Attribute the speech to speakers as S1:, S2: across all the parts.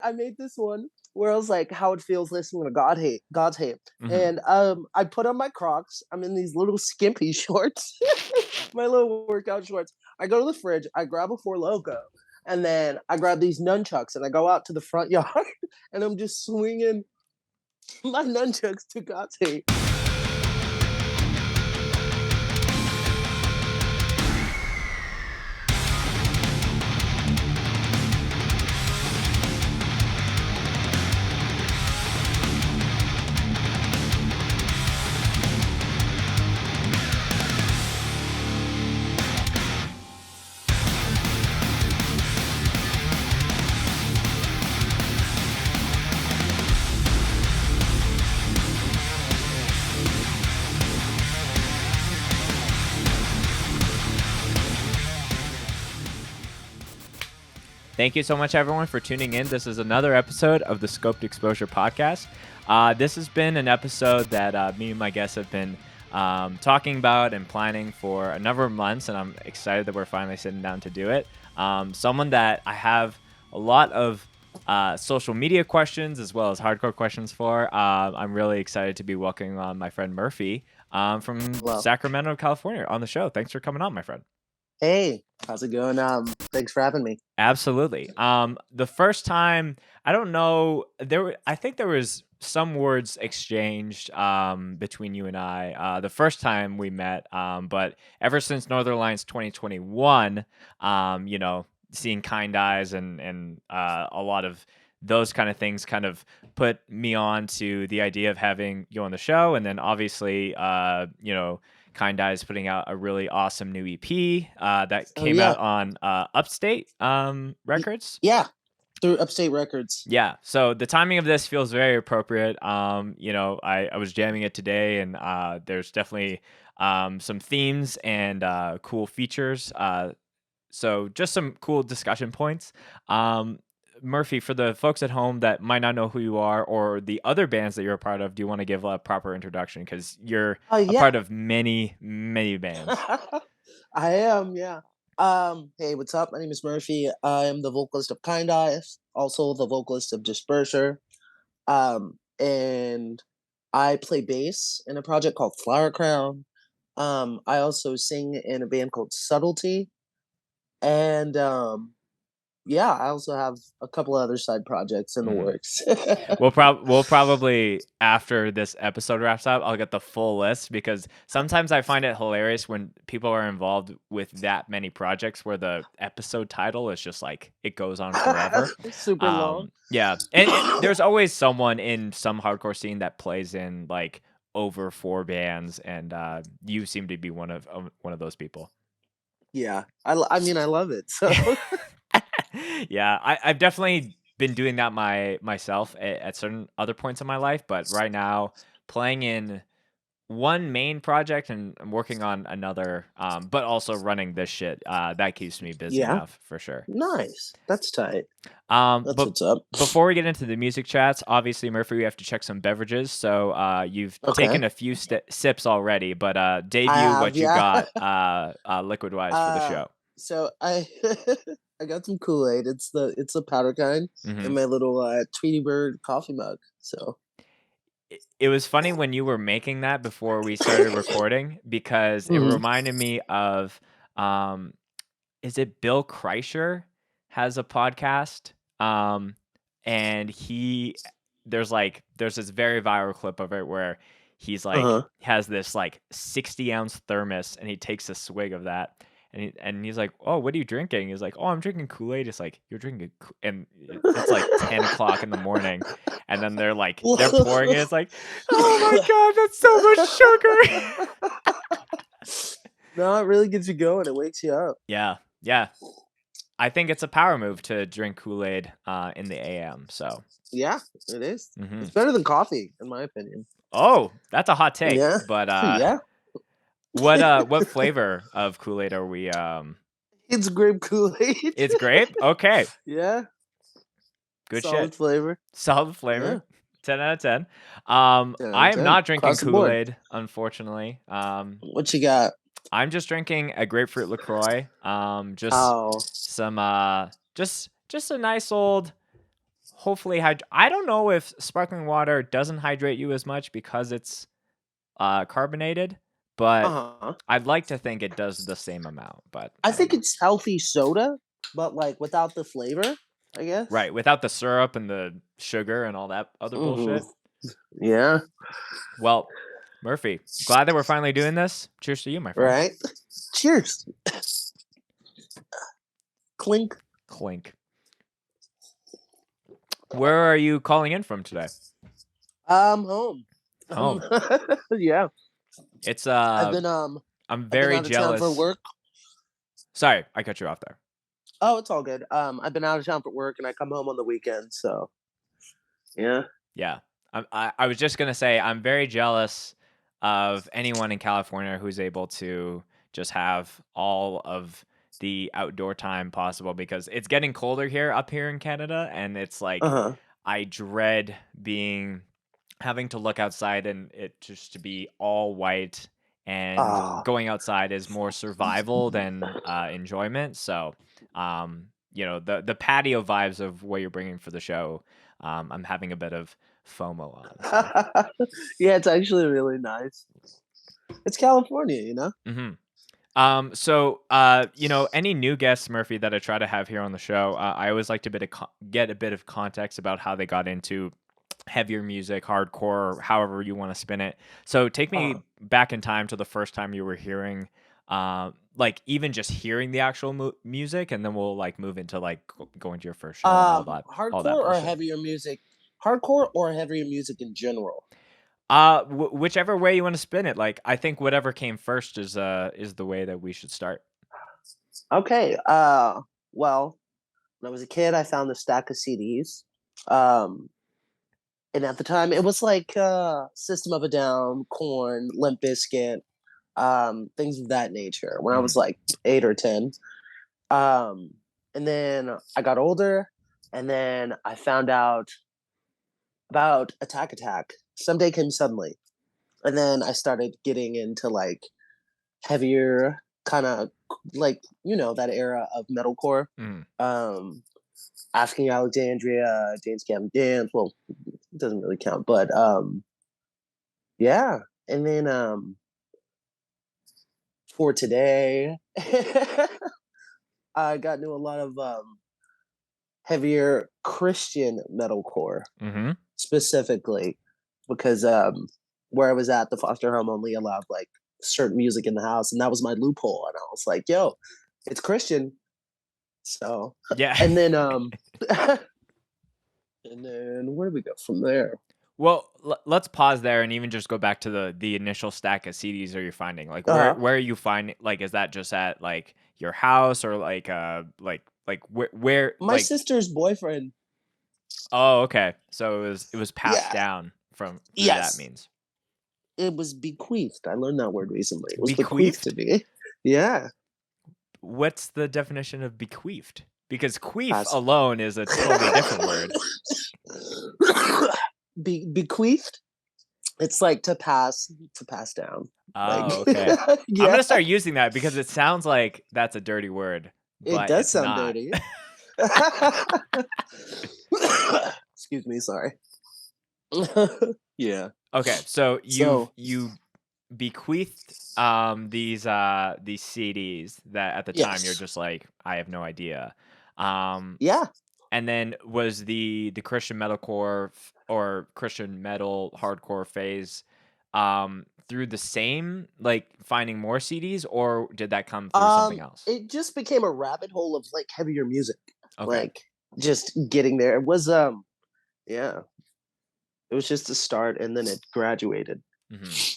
S1: I made this one where I was like, how it feels listening to God's hate.
S2: Mhm.
S1: And I put on my Crocs. I'm in these little skimpy shorts, my little workout shorts. I go to the fridge, I grab a Four Loko, and then I grab these nunchucks and I go out to the front yard and I'm just swinging my nunchucks to God's hate.
S2: Thank you so much, everyone, for tuning in. This is another episode of the Scoped Exposure podcast. This has been an episode that me and my guests have been talking about and planning for a number of months, and I'm excited that we're finally sitting down to do it. Someone that I have a lot of social media questions as well as hardcore questions for. I'm really excited to be welcoming on my friend Murphy from
S1: Well,
S2: Sacramento, California, on the show. Thanks for coming on, my friend.
S1: hey, how's it going? Thanks for having me.
S2: Absolutely. The first time, I don't know, I think there was some words exchanged between you and I the first time we met, but ever since Northern Alliance 2021, seeing Kind Eyes and a lot of those kind of things kind of put me on to the idea of having you on the show. And then obviously, Kind Eyes putting out a really awesome new EP that
S1: Oh
S2: came
S1: yeah,
S2: out on Upstate Records.
S1: yeah, through Upstate Records.
S2: Yeah, so the timing of this feels very appropriate. I was jamming it today, and there's definitely some themes and cool features. So just some cool discussion points. Murphy, for the folks at home that might not know who you are or the other bands that you're a part of, do you want to give a proper introduction? Because you're
S1: Oh
S2: a
S1: yeah,
S2: part of many, many bands.
S1: I am. Yeah. Hey, what's up? My name is Murphy. I am the vocalist of Kind Eyes, also the vocalist of Disperser. And I play bass in a project called Flower Crown. I also sing in a band called Subtlety, and yeah, I also have a couple other side projects in the
S2: Mhm.
S1: works.
S2: We'll probably, after this episode wraps up, I'll get the full list, because sometimes I find it hilarious when people are involved with that many projects where the episode title is just like it goes on forever.
S1: Super long.
S2: Yeah, and there's always someone in some hardcore scene that plays in like over 4 bands, and you seem to be one of those people.
S1: Yeah, I mean, I love it. So
S2: Yeah, I've definitely been doing that myself at certain other points in my life, but right now playing in one main project and I'm working on another, but also running this shit, that keeps me busy
S1: yeah,
S2: enough for sure.
S1: nice. That's tight. That's
S2: But
S1: what's up.
S2: before we get into the music chats, obviously, Murphy, we have to check some beverages. So you've
S1: Okay,
S2: taken a few sips already, but
S1: I
S2: debut
S1: have.
S2: what you
S1: Yeah.
S2: got liquid wise for the show.
S1: So I I got some Kool-Aid. It's the powder kind
S2: Hmm.
S1: in my little Tweety Bird coffee mug. So
S2: It was funny when you were making that before we started recording, because it
S1: mhm.
S2: reminded me of, um, is it Bill Kreischer has a podcast, and there's this very viral clip of it where he's like
S1: Uh-huh.
S2: has this like 60-ounce thermos and he takes a swig of that. And he's like, "Oh, what are you drinking?" He's like, "Oh, I'm drinking Kool-Aid." It's like, "You're drinking," and it's like 10 o'clock in the morning, and then they're pouring it. It's like, "Oh my god, that's so much sugar."
S1: No, it really gets you going. It wakes you up.
S2: Yeah, yeah. I think it's a power move to drink Kool-Aid in the AM. So,
S1: Yeah, it is.
S2: hmm
S1: It's better than coffee, in my opinion.
S2: oh, that's a hot take.
S1: Yeah,
S2: But
S1: yeah.
S2: what flavor of Kool-Aid are we?
S1: It's grape Kool-Aid.
S2: It's grape. Okay,
S1: Yeah,
S2: good shit.
S1: solid flavor.
S2: Solid
S1: Yeah,
S2: flavor. 10 out of 10.
S1: 10 out
S2: I
S1: of
S2: am
S1: 10
S2: not drinking
S1: across the board.
S2: Kool-Aid, unfortunately.
S1: What you got?
S2: I'm just drinking a grapefruit LaCroix. Just
S1: Oh,
S2: some just a nice old hopefully I don't know if sparkling water doesn't hydrate you as much because it's carbonated, but
S1: Uh-huh.
S2: I'd like to think it does the same amount, but
S1: I
S2: I don't
S1: think
S2: know.
S1: it's healthy soda, but like without the flavor, I guess.
S2: Right, without the syrup and the sugar and all that other
S1: Hmm.
S2: bullshit.
S1: Yeah.
S2: Well, Murphy, glad that we're finally doing this. Cheers to you, my friend.
S1: Right. Cheers. Clink.
S2: Clink. Where are you calling in from today?
S1: Home.
S2: Home.
S1: Yeah.
S2: It's
S1: I've been
S2: I'm
S1: I've been
S2: very
S1: out of town for
S2: jealous.
S1: work.
S2: Sorry, I cut you off there.
S1: Oh, it's all good. I've been out of town for work and I come home on the weekend, so yeah.
S2: Yeah. I was just gonna say I'm very jealous of anyone in California who's able to just have all of the outdoor time possible because it's getting colder here up here in Canada, and it's like
S1: Uh-huh.
S2: I dread being having to look outside and it just to be all white, and
S1: Ah.
S2: going outside is more survival than enjoyment. So, the patio vibes of what you're bringing for the show, I'm having a bit of FOMO on. So,
S1: Yeah, it's actually really nice. It's California, you know?
S2: mhm. Any new guests, Murphy, that I try to have here on the show, I always like to get a bit of context about how they got into heavier music, hardcore, or however you want to spin it. So take
S1: Uh-huh.
S2: me back in time to the first time you were hearing, like even just hearing the actual music, and then we'll like move into like going to your first show and all that
S1: Hardcore or
S2: bullshit.
S1: heavier music? Hardcore or heavier music in general?
S2: Whichever way you want to spin it. Like I think whatever came first is the way that we should start.
S1: Okay. Well, when I was a kid, I found a stack of CDs. Um, and at the time, it was like System of a Down, Corn, Limp Bizkit, things of that nature. When I was
S2: Mhm.
S1: like 8 or 10, and then I got older, and then I found out about Attack Attack. Someday Came Suddenly, and then I started getting into like heavier kind of like that era of metalcore.
S2: Mhm.
S1: Um, Asking Alexandria, James Gavin Dance. Well, it doesn't really count, but yeah. And then for today, I got into a lot of heavier Christian metalcore
S2: Mhm.
S1: specifically because where I was at, the foster home only allowed like certain music in the house, and that was my loophole. And I was like, "Yo, it's Christian." So,
S2: Yeah.
S1: and then and then where do we go from there?
S2: Well, let's pause there and even just go back to the initial stack of CDs that you're finding. Like,
S1: Uh huh.
S2: where are you finding? Like, is that just at like your house, or like where
S1: My
S2: like?
S1: sister's boyfriend.
S2: Oh, okay. So it was passed
S1: Yeah.
S2: down from through that
S1: Yes.
S2: means.
S1: It was bequeathed. I learned that word recently. It was bequeathed to
S2: Bequeathed?
S1: me. Yeah.
S2: What's the definition of bequeathed? Because queef
S1: Pass.
S2: alone is a totally different word.
S1: Bequeathed. It's like to pass down. Like
S2: Oh, okay. I'm
S1: yeah,
S2: gonna start using that because it sounds like that's a dirty word,
S1: it
S2: but
S1: does
S2: it's
S1: sound
S2: not.
S1: dirty. Excuse me, sorry. Yeah.
S2: Okay, so
S1: So,
S2: you bequeathed these CDs that at the time you're
S1: yes.
S2: just like, I have no idea. Um
S1: Yeah.
S2: and then was the Christian metalcore or Christian metal hardcore phase through the same like finding more CDs, or did that come through something else?
S1: It just became a rabbit hole of like heavier music.
S2: Okay.
S1: Like just getting there. It was yeah. It was just a start and then it graduated,
S2: Mhm.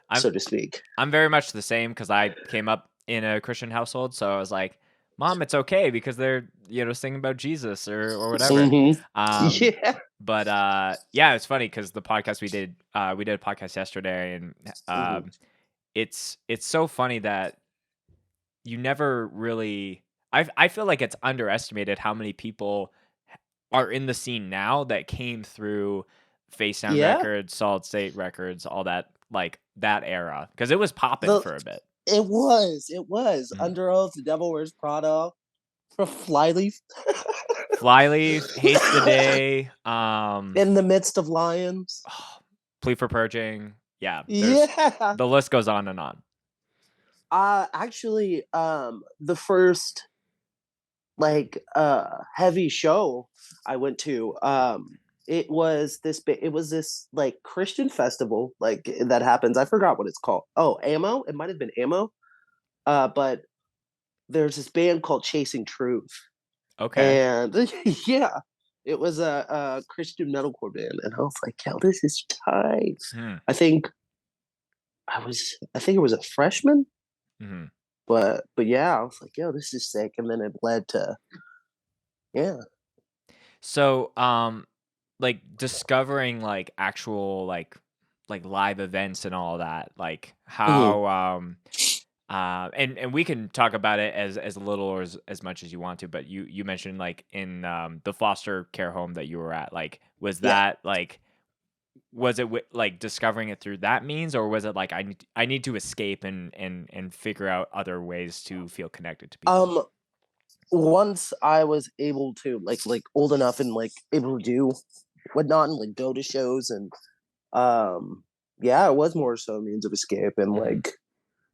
S2: I'm
S1: so to speak.
S2: I'm very much the same because I came up in a Christian household, so I was like, "Mom, it's okay because they're singing about Jesus or whatever."
S1: Hmm.
S2: Um,
S1: Yeah.
S2: but yeah, it's funny because the podcast we did a podcast yesterday, and
S1: Hmm.
S2: it's so funny that you never really. I feel like it's underestimated how many people are in the scene now that came through Face Sound
S1: Yeah.
S2: Records, Solid State Records, all that like that era because it was popping
S1: The
S2: for a bit.
S1: It was.
S2: Mhm.
S1: Under Oath, The Devil Wears Prada. For Flyleaf.
S2: Flyleaf, Haste the Day,
S1: In the Midst of Lions.
S2: Plea for Purging. Yeah, there's
S1: Yeah.
S2: the list goes on and on.
S1: Actually, the first like heavy show I went to, it was this like Christian festival like that happens. I forgot what it's called. Oh, Ammo. It might have been Ammo. But there's this band called Chasing Truth,
S2: Okay.
S1: and yeah, it was a Christian metalcore band, and I was like, "Yo, this is tight."
S2: Hmm.
S1: I think I think it was a freshman,
S2: Mhm.
S1: but yeah, I was like, "Yo, this is sick," and then it led to yeah.
S2: So, like discovering like actual like live events and all that, like
S1: Mhm.
S2: how and we can talk about it as little or as much as you want to, but you mentioned like in the foster care home that you were at, like was
S1: Yeah.
S2: that like was it like discovering it through that means, or was it like I need to escape and figure out other ways to feel connected to people?
S1: Um, Once I was able to like old enough and like able to do whatnot and like go to shows and yeah, it was more so a means of escape and
S2: Hmm.
S1: like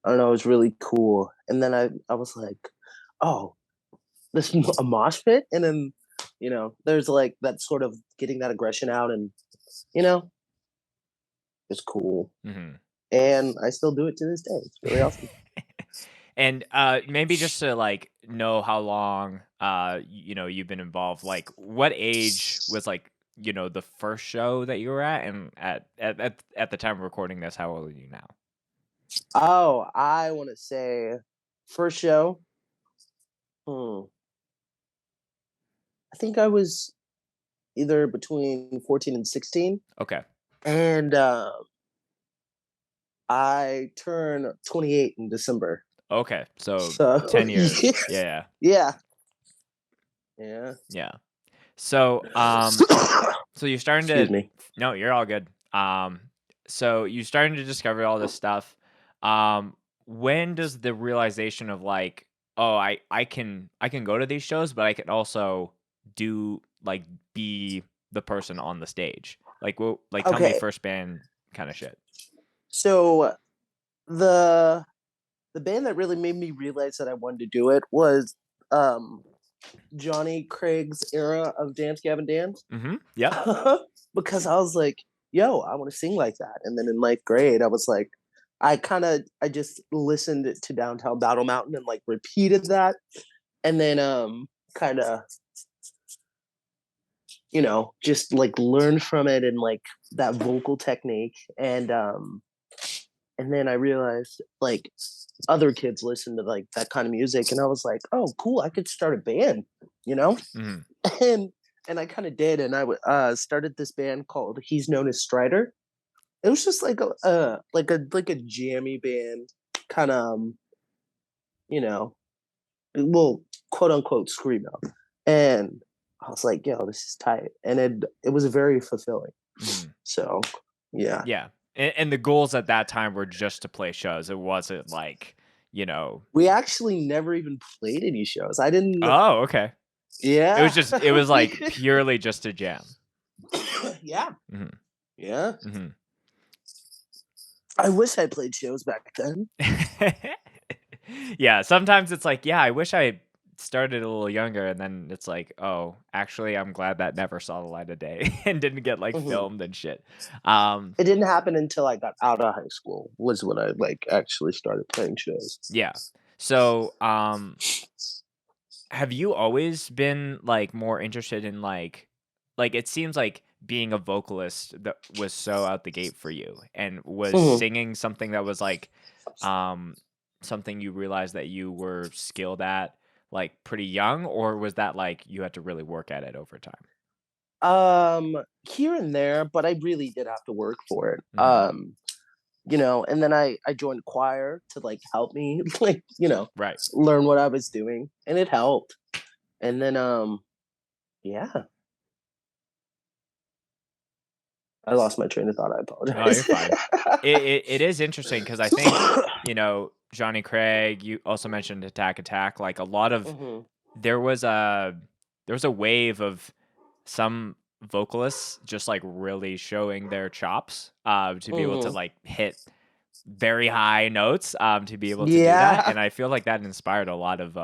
S1: I don't know, it was really cool. And then I was like, oh, this a mosh pit, and then there's like that sort of getting that aggression out, and you know, it's cool.
S2: Hmm.
S1: And I still do it to this day. It's really awesome.
S2: And maybe just to like know how long you know you've been involved, like what age was like the first show that you were at, and at the time of recording this, how old are you now?
S1: Oh, I want to say first show. Hmm, I think I was either between 14 and 16,
S2: Okay.
S1: and I turn 28 in December.
S2: Okay, so
S1: So
S2: 10 years. Yeah,
S1: yeah, yeah.
S2: yeah. So so you're starting
S1: Excuse
S2: to
S1: me.
S2: no, you're all good. So you're starting to discover all this stuff. When does the realization of like, oh, I can go to these shows, but I can also do like be the person on the stage. Like, well, like tell me
S1: Okay,
S2: first band kind of shit.
S1: so the the band that really made me realize that I wanted to do it was um Johnny Craig's era of Dance Gavin Dance.
S2: Mm-hmm. Yep.
S1: Because I was like, yo, I want to sing like that. And then in ninth grade, I was like, I just listened to Downtown Battle Mountain and like repeated that. And then kind of, just like learned from it and like that vocal technique. And then I realized like other kids listen to like that kind of music, and I was like, oh, cool, I could start a band, you know?
S2: Mm-hmm.
S1: and and I kind of did, and I started this band called He's Known as Strider. It was just like a jammy band, kind of you know, well, quote unquote screamo, and I was like, yo, this is tight, and it was very fulfilling.
S2: Mm-hmm.
S1: So yeah,
S2: Yeah. And the goals at that time were just to play shows. It wasn't like, you know,
S1: we actually never even played any shows. I didn't.
S2: oh, okay.
S1: Yeah,
S2: It was like purely just a jam.
S1: yeah,
S2: Mhm,
S1: yeah.
S2: mhm.
S1: I wish I played shows back then.
S2: Yeah, sometimes it's like, yeah, I wish I started a little younger, and then it's like, oh, actually, I'm glad that never saw the light of day and didn't get like
S1: Mhm.
S2: filmed and shit. Um,
S1: It didn't happen until I got out of high school. Was when I like actually started playing shows.
S2: yeah. So, have you always been like more interested in like it seems like being a vocalist that was so out the gate for you, and was
S1: Mhm.
S2: singing something that was like um something you realized that you were skilled at like pretty young, or was that like you had to really work at it over time?
S1: Here and there, but I really did have to work for it.
S2: Hmm.
S1: And then I joined choir to like help me like,
S2: Right.
S1: learn what I was doing, and it helped. And then yeah, I lost my train of thought. I
S2: No, you're
S1: apologize.
S2: fine. It is interesting because I think Johnny Craig. You also mentioned Attack Attack. Like a lot of
S1: Mhm.
S2: there was a wave of some vocalists just like really showing their chops to be able to
S1: Hmm.
S2: like hit very high notes to be able to do that,
S1: Yeah.
S2: and I feel like that inspired a lot of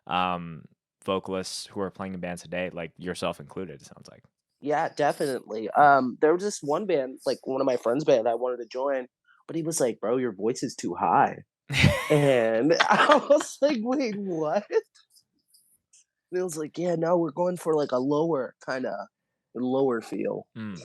S2: um, vocalists who are playing in bands today, like yourself included. It sounds like.
S1: Yeah, definitely. There was this one band, like one of my friends' band I wanted to join, but he was like, "Bro, your voice is too high." And I was like, "Wait, what?" And it was like, "Yeah, no, we're going for like a lower kind of lower feel."
S2: Mm,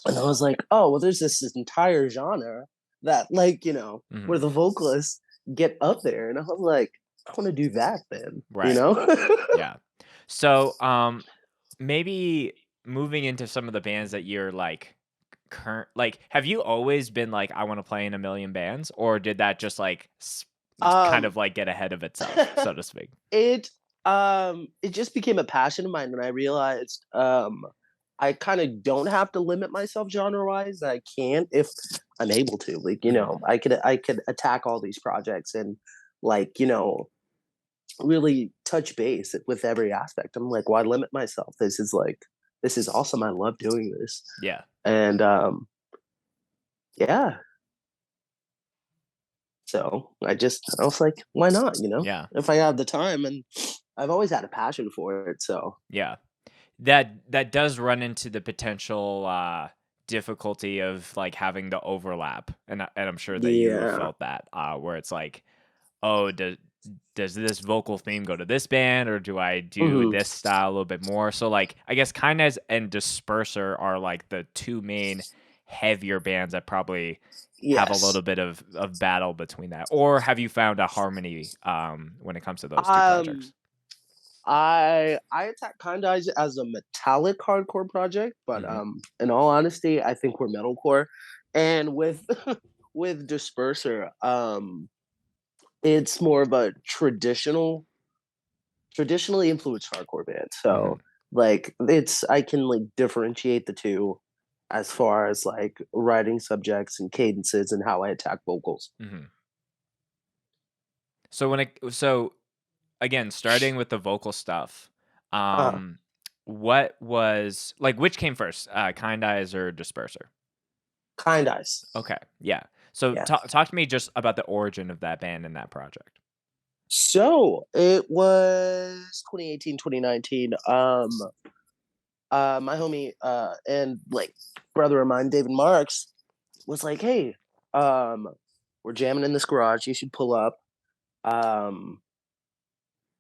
S1: And I was like, "Oh, well, there's this entire genre that, like, where
S2: hmm.
S1: the vocalists get up there." And I was like, "I want to do that then," you
S2: Right.
S1: know?
S2: Yeah. So, maybe moving into some of the bands that you're like current, like, have you always been like, I want to play in a million bands, or did that just like kind
S1: um,
S2: of like get ahead of itself, so to speak?
S1: it it just became a passion of mine when I realized I kind of don't have to limit myself genre wise. I can if I'm able to. Like,
S2: Hmm.
S1: I could attack all these projects and like, really touch base with every aspect. I'm like, why limit myself? This is awesome. I love doing this.
S2: Yeah.
S1: And yeah. So I was like, why not,
S2: Yeah.
S1: If I have the time, and I've always had a passion for it. So
S2: Yeah. That does run into the potential difficulty of like having the overlap, and I'm sure that you have
S1: yeah.
S2: felt that where it's like, oh, does this vocal theme go to this band, or do I do
S1: Mhm.
S2: this style a little bit more? So like, I guess Kindness and Disperser are like the two main heavier bands that probably have a little
S1: Yes.
S2: bit of battle between that. Or have you found a harmony when it comes to those two
S1: Um,
S2: projects?
S1: I attack Kinda as a metallic hardcore project, but
S2: Hmm.
S1: in all honesty, I think we're metalcore. And with with Disperser, it's more of a traditionally influenced hardcore band.
S2: Hmm.
S1: So like it's I can like differentiate the two as far as like writing subjects and cadences and how I attack vocals.
S2: Hmm. So again, starting with the vocal stuff,
S1: Uh
S2: what was like, which came first, Kind Eyes or Disperser?
S1: Kind Eyes.
S2: Okay, yeah. So
S1: Yeah.
S2: talk to me just about the origin of that band and that project.
S1: So it was 2018, 2019. My homie and like brother of mine, David Marks, was like, "Hey, um, we're jamming in this garage. You should pull up." Um,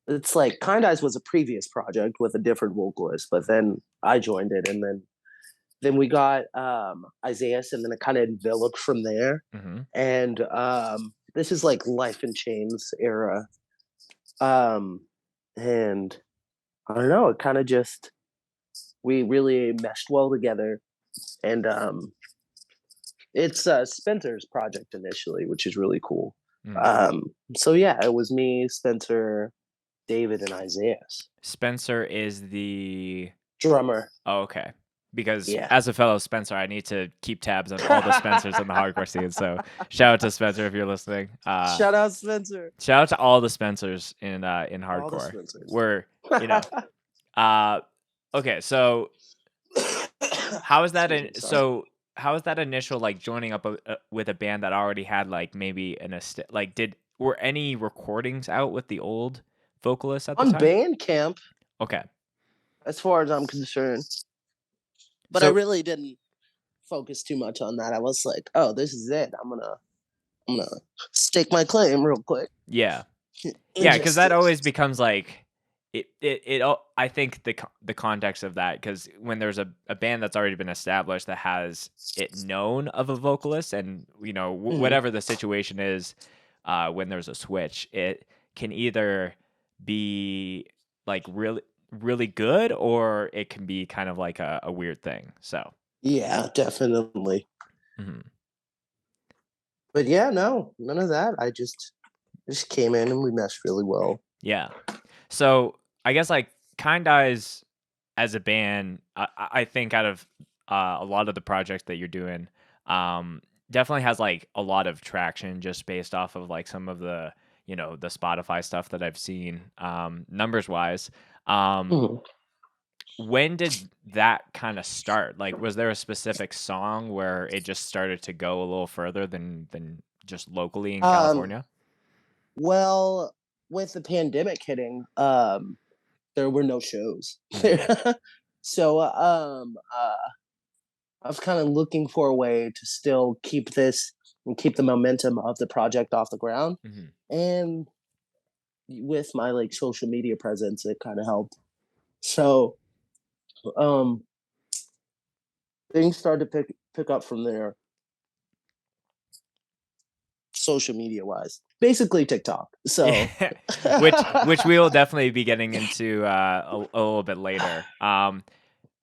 S1: it's like Kind Eyes was a previous project with a different vocalist, but then I joined it, and then we got Isaiah, and then it kind of enveloped from there.
S2: Hmm.
S1: And this is like Life in Chains era, um, and I don't know, it kind of just we really meshed well together, and it's Spencer's project initially, which is really cool.
S2: Mm.
S1: So yeah, it was me, Spencer, David, and Isaiah.
S2: Spencer is the
S1: Drummer.
S2: oh, okay. Because
S1: Yeah.
S2: as a fellow Spencer, I need to keep tabs on all the Spencers in the hardcore scene. So shout out to Spencer if you're listening.
S1: Shout out Spencer.
S2: Shout out to all the Spencers in
S1: All the
S2: hardcore.
S1: Spencers.
S2: We're you know uh okay. So how is that?
S1: Excuse me, sorry.
S2: How is that initial like joining up with a band that already had like maybe like did were any recordings out with the old vocalists at the
S1: On
S2: time?
S1: Bandcamp,
S2: Okay,
S1: as far as I'm concerned, but I
S2: so
S1: really didn't focus too much on that. I was like, oh, this is it. I'm gonna stake my claim real quick.
S2: yeah,
S1: And
S2: yeah, because
S1: just
S2: that always becomes like I think the context of that, because when there's a band that's already been established that has it known of a vocalist, and
S1: Mhm.
S2: whatever the situation is, when there's a switch, it can either be like really good, or it can be kind of like a weird thing. So
S1: Yeah, definitely.
S2: mhm.
S1: But yeah, no, none of that. I just came in and we meshed really well.
S2: Yeah. So I guess like Kind Eyes as a band, I think out of a lot of the projects that you're doing, definitely has like a lot of traction just based off of like some of the the Spotify stuff that I've seen, numbers wise. Um,
S1: Mhm.
S2: when did that kind of start? Like, was there a specific song where it just started to go a little further than just locally in
S1: Um,
S2: California?
S1: well, with the pandemic hitting, there were no shows.
S2: Mhm,
S1: So, I was kind of looking for a way to still keep this and keep the momentum of the project off the ground.
S2: mhm.
S1: And with my like social media presence, it kind of helped. So, um, things started to pick up from there, social media wise. Basically TikTok. So,
S2: Yeah, which we will definitely be getting into, a little bit later.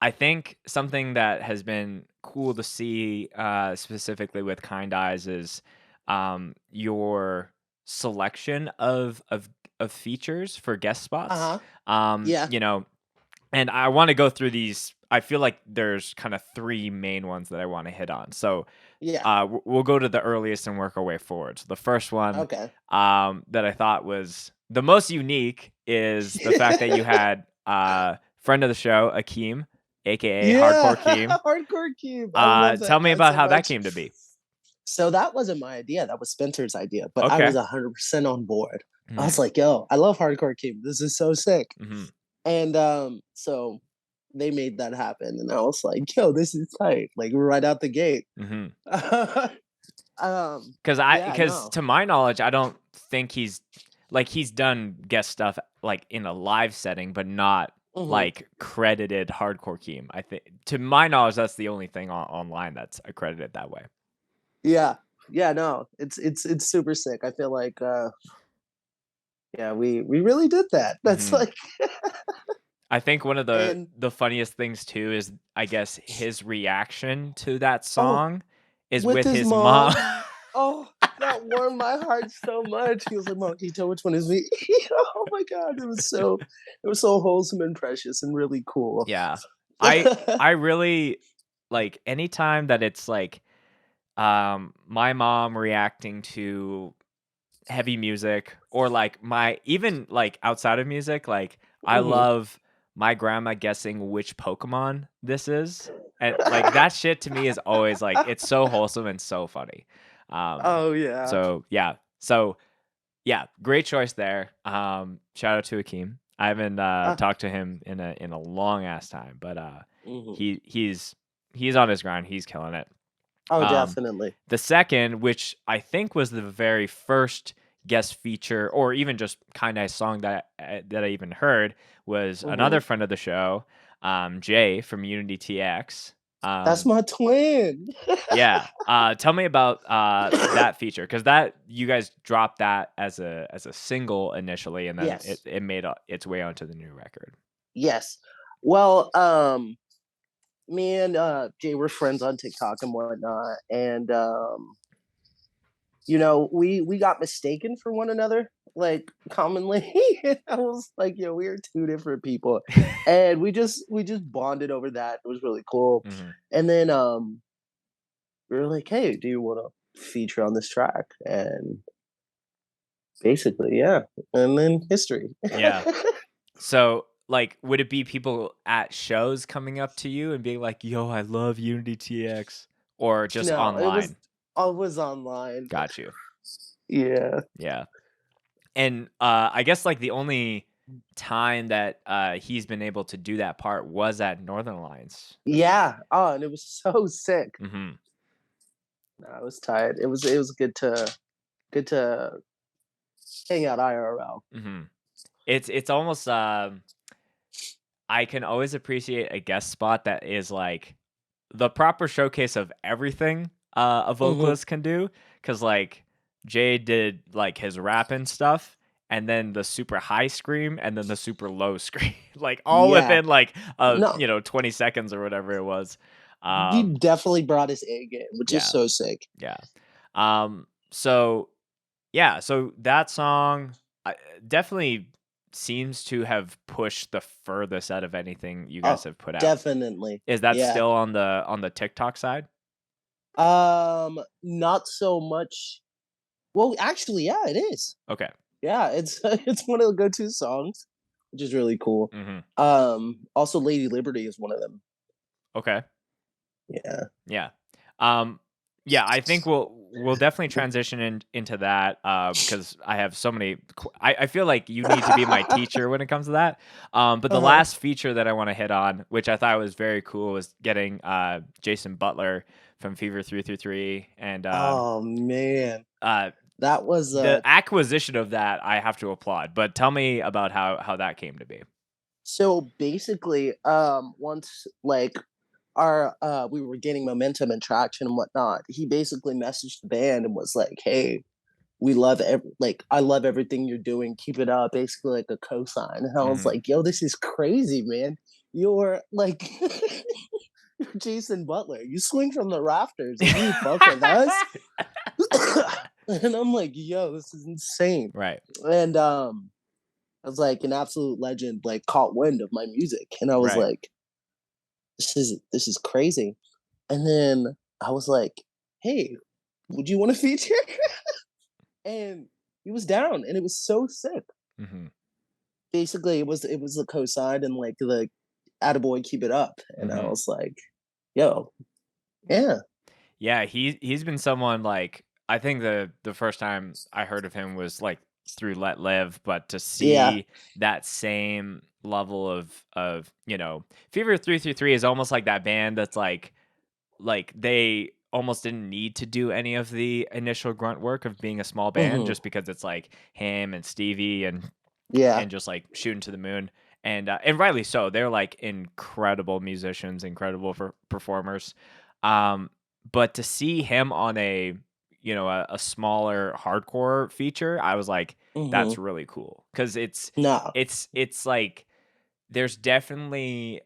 S2: I think something that has been cool to see, specifically with Kind Eyes is, your selection of features for guest spots.
S1: uh-huh.
S2: Um,
S1: Yeah.
S2: you know, and I wanna go through these. I feel like there's kinda 3 main ones that I wanna hit on. So,
S1: Yeah.
S2: we'll go to the earliest and work our way forward. So the first one,
S1: Okay.
S2: that I thought was the most unique is the fact that you had, friend of the show, Akeem, AKA
S1: Yeah.
S2: Hardcore Keem.
S1: Hardcore cube. I love
S2: Tell
S1: that
S2: me
S1: guy
S2: about
S1: so
S2: how that
S1: much.
S2: came to be.
S1: So that wasn't my idea. That was Spencer's idea, but I was
S2: Okay.
S1: 100% on board. I was
S2: Mhm,
S1: like, yo, I love hardcore cube. This is so sick.
S2: mhm,
S1: And so they made that happen. And I was like, yo, this is tight. Like right out the gate.
S2: mhm.
S1: um, yeah,
S2: Because
S1: no.
S2: to my knowledge, I don't think he's done guest stuff, like, in a live setting, but not,
S1: Hmm.
S2: like, credited Hardcore Keem. I think to my knowledge, that's the only thing online that's accredited that way.
S1: Yeah. Yeah, no. It's super sick. I feel like yeah, we really did that. That's
S2: Mhm.
S1: like
S2: I think one of the
S1: and
S2: the funniest things too is, I guess, his reaction to that
S1: oh,
S2: song is
S1: with
S2: with
S1: his
S2: his mom.
S1: mom. Oh, that warmed my heart so much. He was like, "Mom, can you tell which one is me?" Oh my god, it was so wholesome and precious and really cool.
S2: Yeah. I really like anytime that it's like, my mom reacting to heavy music, or like my even like outside of music, like I
S1: Mhm.
S2: love my grandma guessing which Pokemon this is. And like that shit to me is always like it's so wholesome and so funny. Um
S1: Oh yeah.
S2: so yeah. So yeah, great choice there. Shout out to Akeem. I haven't
S1: Uh,
S2: talked to him in a long ass time, but
S1: mhm.
S2: he's on his grind. He's killing it.
S1: Oh,
S2: Um,
S1: definitely.
S2: the second, which I think was the very first guest feature, or even just kind of song that I even heard, was another
S1: Mhm.
S2: friend of the show, Jay from Unity TX.
S1: That's
S2: Um,
S1: my twin.
S2: yeah, tell me about that feature, because that you guys dropped that as a single initially, and then it
S1: Yes.
S2: it made its way onto the new record.
S1: Yes. Well, me and Jay were friends on TikTok and whatnot, and we got mistaken for one another, like commonly. I was like, yo, we are two different people, and we just bonded over that. It was really cool.
S2: Hmm.
S1: And then we were like, hey, do you want to feature on this track? And basically, yeah. And then history.
S2: Yeah. So, like, would it be people at shows coming up to you and being like, "Yo, I love Unity TX," or just
S1: No, it was
S2: online?
S1: always online.
S2: Got you.
S1: Yeah.
S2: Yeah. And I guess like the only time that he's been able to do that part was at Northern Alliance.
S1: Yeah. Oh, and it was so sick.
S2: Hmm.
S1: No, I was tired. It was good to hang out IRL.
S2: Hmm. It's almost I can always appreciate a guest spot that is like the proper showcase of everything a
S1: Hmm.
S2: vocalist can do, because like Jay did like his rap and stuff, and then the super high scream, and then the super low scream, like all
S1: Yeah.
S2: within like
S1: No,
S2: 20 seconds or whatever it was.
S1: he
S2: um
S1: definitely brought his A game, which is
S2: yeah,
S1: so sick.
S2: yeah. So yeah, so that song definitely seems to have pushed the furthest out of anything you guys
S1: Oh,
S2: have put out.
S1: definitely.
S2: Is that
S1: Yeah.
S2: still on the TikTok side?
S1: Not so much. Well, actually, yeah, it is.
S2: Okay.
S1: Yeah, it's it's one of the go-to songs, which is really cool.
S2: Mhm.
S1: Also Lady Liberty is one of them.
S2: Okay.
S1: Yeah.
S2: Yeah. Um, yeah, I think we'll definitely transition into that, because I have so many. I feel like you need to be my teacher when it comes to that. But the
S1: Uh-huh.
S2: last feature that I want to hit on, which I thought was very cool, was getting Jason Butler from Fever 333, and
S1: Oh man.
S2: uh,
S1: That was
S2: the acquisition of that I have to applaud. But tell me about how that came to be.
S1: so basically once like our we were gaining momentum and traction and whatnot, he basically messaged the band and was like, "Hey, we love like I love everything you're doing. Keep it up." Basically like a cosign. And I was
S2: Hmm.
S1: like, "Yo, this is crazy, man. You're like you're Jason Butler. You swing from the rafters and you fuck with us." And I'm like, "Yo, this is insane."
S2: Right.
S1: And I was like, an absolute legend like caught wind of my music, and I was
S2: Right.
S1: like, this is crazy. And then I was like, "Hey, would you want to feature?" And he was down, and it was so sick.
S2: Hmm.
S1: Basically, it was the cosign and like the attaboy, keep it up, and I
S2: Hmm.
S1: was like, "Yo, yeah,
S2: Yeah, he's been someone like I think the first time I heard of him was like through Let Live, but to
S1: yeah,
S2: see that same level of Fever 333 is almost like that band that's like they almost didn't need to do any of the initial grunt work of being a small band
S1: hmm,
S2: just because it's like him and Stevie
S1: yeah,
S2: and just like shooting to the moon. And rightly so. They're like incredible musicians, incredible performers. Um, but to see him on a smaller hardcore feature, I was like,
S1: hmm,
S2: that's really cool because it's
S1: no,
S2: it's like there's definitely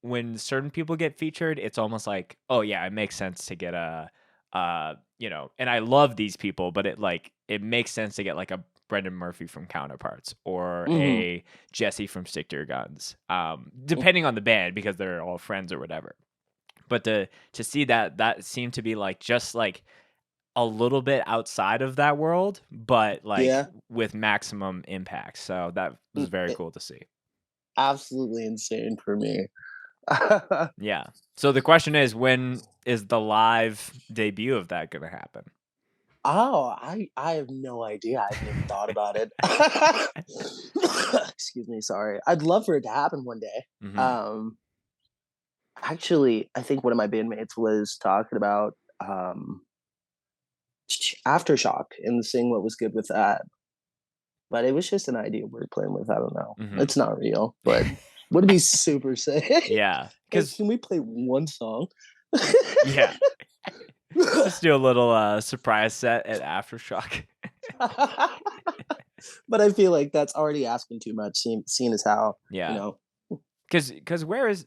S2: when certain people get featured, it's almost like, oh yeah, it makes sense to get and I love these people, but it makes sense to get like a Brendan Murphy from Counterparts or
S1: hmm,
S2: a Jesse from Stick to Your Guns, depending on the band because they're all friends or whatever. But to see that seemed to be like just like a little bit outside of that world, but like
S1: yeah,
S2: with maximum impact. So that was very cool to see.
S1: absolutely insane for me."
S2: Yeah. So the question is, when is the live debut of that gonna happen?
S1: Oh, I have no idea. I haven't even thought about it. Excuse me, sorry. I'd love for it to happen one day.
S2: Mhm.
S1: Um, Actually, I think one of my bandmates was talking about um Aftershock and seeing what was good with that. But it was just an idea we are playing with. I don't know.
S2: Mhm.
S1: It's not real, but would it be super sick?
S2: Yeah.
S1: Like,
S2: Cause
S1: can we play one song?
S2: yeah. Just do a little, surprise set at Aftershock.
S1: But I feel like that's already asking too much, seeing as how, you
S2: Yeah.
S1: know,
S2: Cause where is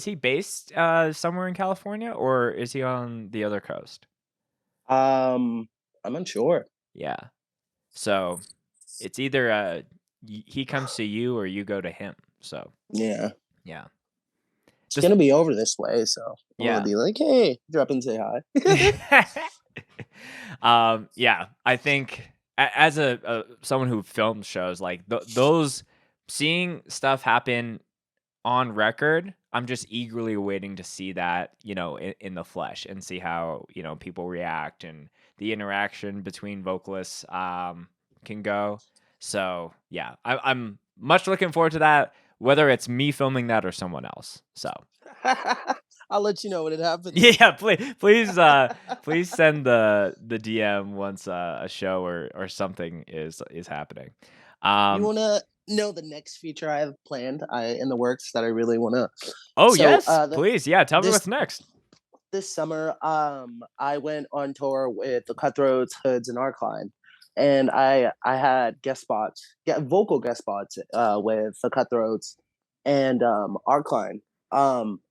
S2: he based, somewhere in California, or is he on the other coast?
S1: um, I'm unsure.
S2: Yeah. So, it's either, he comes to you or you go to him. So,
S1: Yeah.
S2: yeah.
S1: It's
S2: Just
S1: gonna be over this way, so I'm gonna
S2: yeah.
S1: be like, "Hey, drop and say hi."
S2: Yeah, I think as a someone who films shows like those seeing stuff happen on record, I'm just eagerly waiting to see that in the flesh and see how people react and the interaction between vocalists can go. So yeah, I'm much looking forward to that, whether it's me filming that or someone else. So
S1: I'll let you know when it happens.
S2: yeah, please send the DM once a show or something is happening.
S1: You
S2: Um,
S1: wanna know the next feature I have planned, in the works that I really wanna
S2: oh
S1: so,
S2: yes,
S1: the
S2: please, yeah, tell me
S1: this
S2: what's next.
S1: this summer, I went on tour with the Cutthroats, Hoods, and Arcline, and I had guest spots, vocal guest spots, with the Cutthroats and Arcline.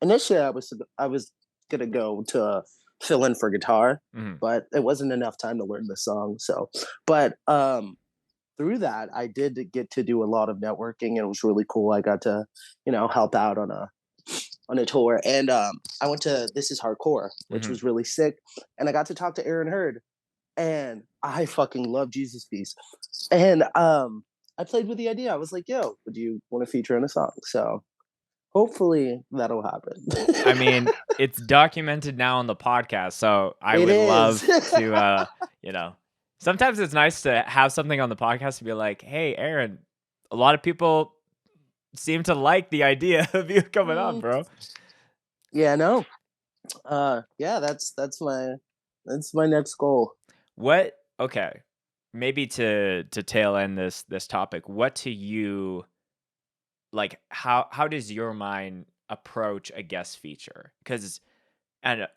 S1: Initially, I was gonna go to fill in for guitar,
S2: Mhm.
S1: but it wasn't enough time to learn the song. So, but through that, I did get to do a lot of networking, and it was really cool. I got to, help out on a tour, and I went to This Is Hardcore, which
S2: Mhm.
S1: was really sick, and I got to talk to Aaron Hurd, and I fucking love Jesus Piece. And I played with the idea. I was like, "Yo, would you want to feature in a song?" So hopefully that'll happen.
S2: I mean, it's documented now on the podcast, so I
S1: It
S2: would
S1: is.
S2: love to, you know, sometimes it's nice to have something on the podcast to be like, "Hey, Aaron, a lot of people seem to like the idea of you coming on,
S1: Mm,
S2: bro."
S1: yeah, no. Yeah, that's my next goal.
S2: What okay, maybe to tail end this topic, what to you like, how does your mind approach a guest feature? Because and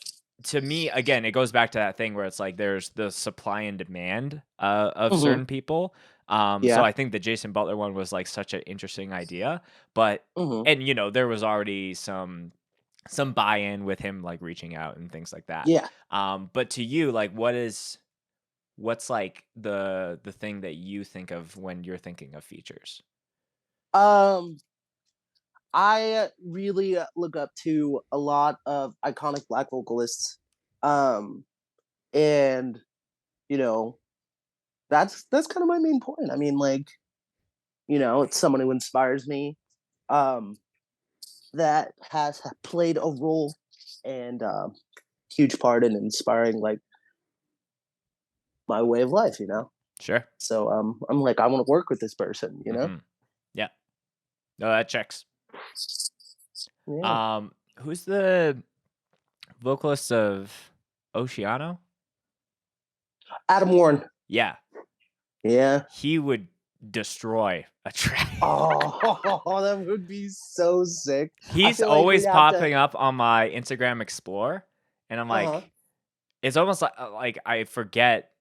S2: to me, again, it goes back to that thing where it's like there's the supply and demand of
S1: Hmm.
S2: certain people. So
S1: Yeah.
S2: I think the Jason Butler one was like such an interesting idea, but
S1: Hmm.
S2: and there was already some buy-in with him like reaching out and things like that.
S1: Yeah.
S2: But to you, like, what's like the thing that you think of when you're thinking of features?
S1: Um, I really look up to a lot of iconic Black vocalists, um, and you know that's kind of my main point. I mean, like, it's someone who inspires me, um, that has played a role and huge part in inspiring like my way of life.
S2: Sure.
S1: So I'm like, I want to work with this person.
S2: Hmm. Yeah. No, that checks.
S1: Yeah.
S2: Who's the vocalist of Oceano?
S1: Adam Warren.
S2: Yeah,
S1: Yeah.
S2: he would destroy a track.
S1: Oh, that would be so sick. I
S2: He's
S1: feel like we'd
S2: always
S1: have to.
S2: popping up on my Instagram Explore, and I'm
S1: Uh huh.
S2: like, it's almost like I forget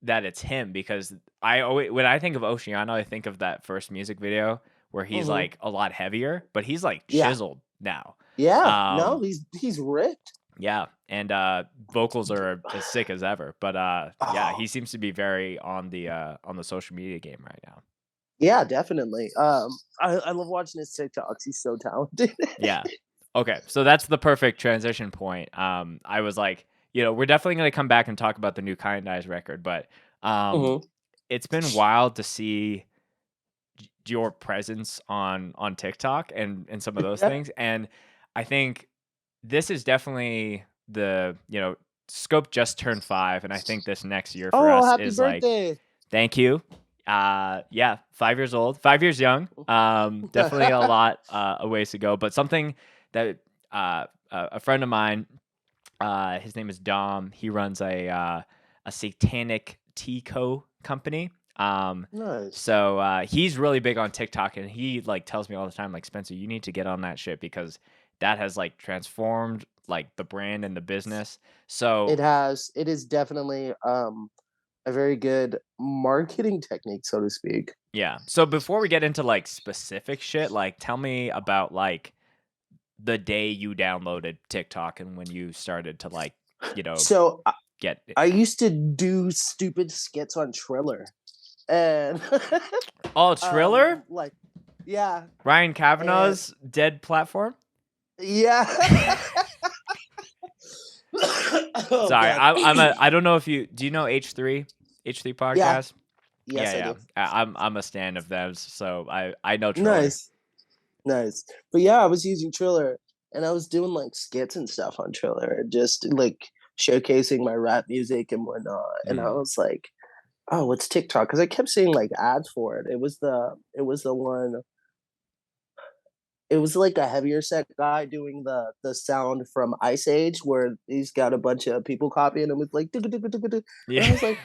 S2: that it's him because I always when I think of Oceano, I think of that first music video where he's
S1: Hmm.
S2: like a lot heavier, but he's like
S1: Yeah.
S2: chiseled now.
S1: Yeah. No,
S2: Um,
S1: he's ripped.
S2: yeah, and vocals are as sick as ever. But yeah,
S1: Oh,
S2: he seems to be very on the social media game right now.
S1: yeah, definitely. I love watching his TikToks. He's so talented.
S2: Yeah. Okay, so that's the perfect transition point. I was like, we're definitely gonna come back and talk about the new Kind Eyes record, but um,
S1: Hmm.
S2: it's been wild to see your presence on TikTok and some of those
S1: Yeah.
S2: things. And I think this is definitely Scope just turned 5, and I think this next year for
S1: Oh,
S2: us
S1: happy
S2: is like,
S1: birthday!
S2: thank you. Yeah, 5 years old, 5 years young. Definitely a ways to go, but something that a friend of mine, his name is Dom. He runs a satanic tea company.
S1: Nice.
S2: So he's really big on TikTok, and he like tells me all the time, like, Spencer, you need to get on that shit because that has like transformed like the brand and the business.
S1: It
S2: So
S1: has. It is definitely a very good marketing technique, so to speak.
S2: yeah. So before we get into like specific shit, like tell me about like the day you downloaded TikTok and when you started to like, you know,
S1: So
S2: get it.
S1: I used to do stupid skits on Triller, and
S2: Oh, Triller?
S1: like, yeah,
S2: Ryan
S1: and
S2: Kavanaugh's dead platform?
S1: yeah. Oh
S2: Sorry,
S1: God.
S2: I don't know if you do you know H3
S1: Yeah.
S2: podcast?
S1: Yes,
S2: Yeah,
S1: I
S2: yeah.
S1: do.
S2: I'm a stan of theirs, so I know Triller.
S1: Nice, nice. But yeah, I was using Triller, and I was doing like skits and stuff on Triller, and just like showcasing my rap music and whatnot. And I
S2: Mm.
S1: was like, "Oh, what's TikTok?" Because I kept seeing like ads for it. It was the one. It was like a heavier set guy doing the sound from Ice Age, where he's got a bunch of people copying him with like, and I
S2: Yeah.
S1: was like,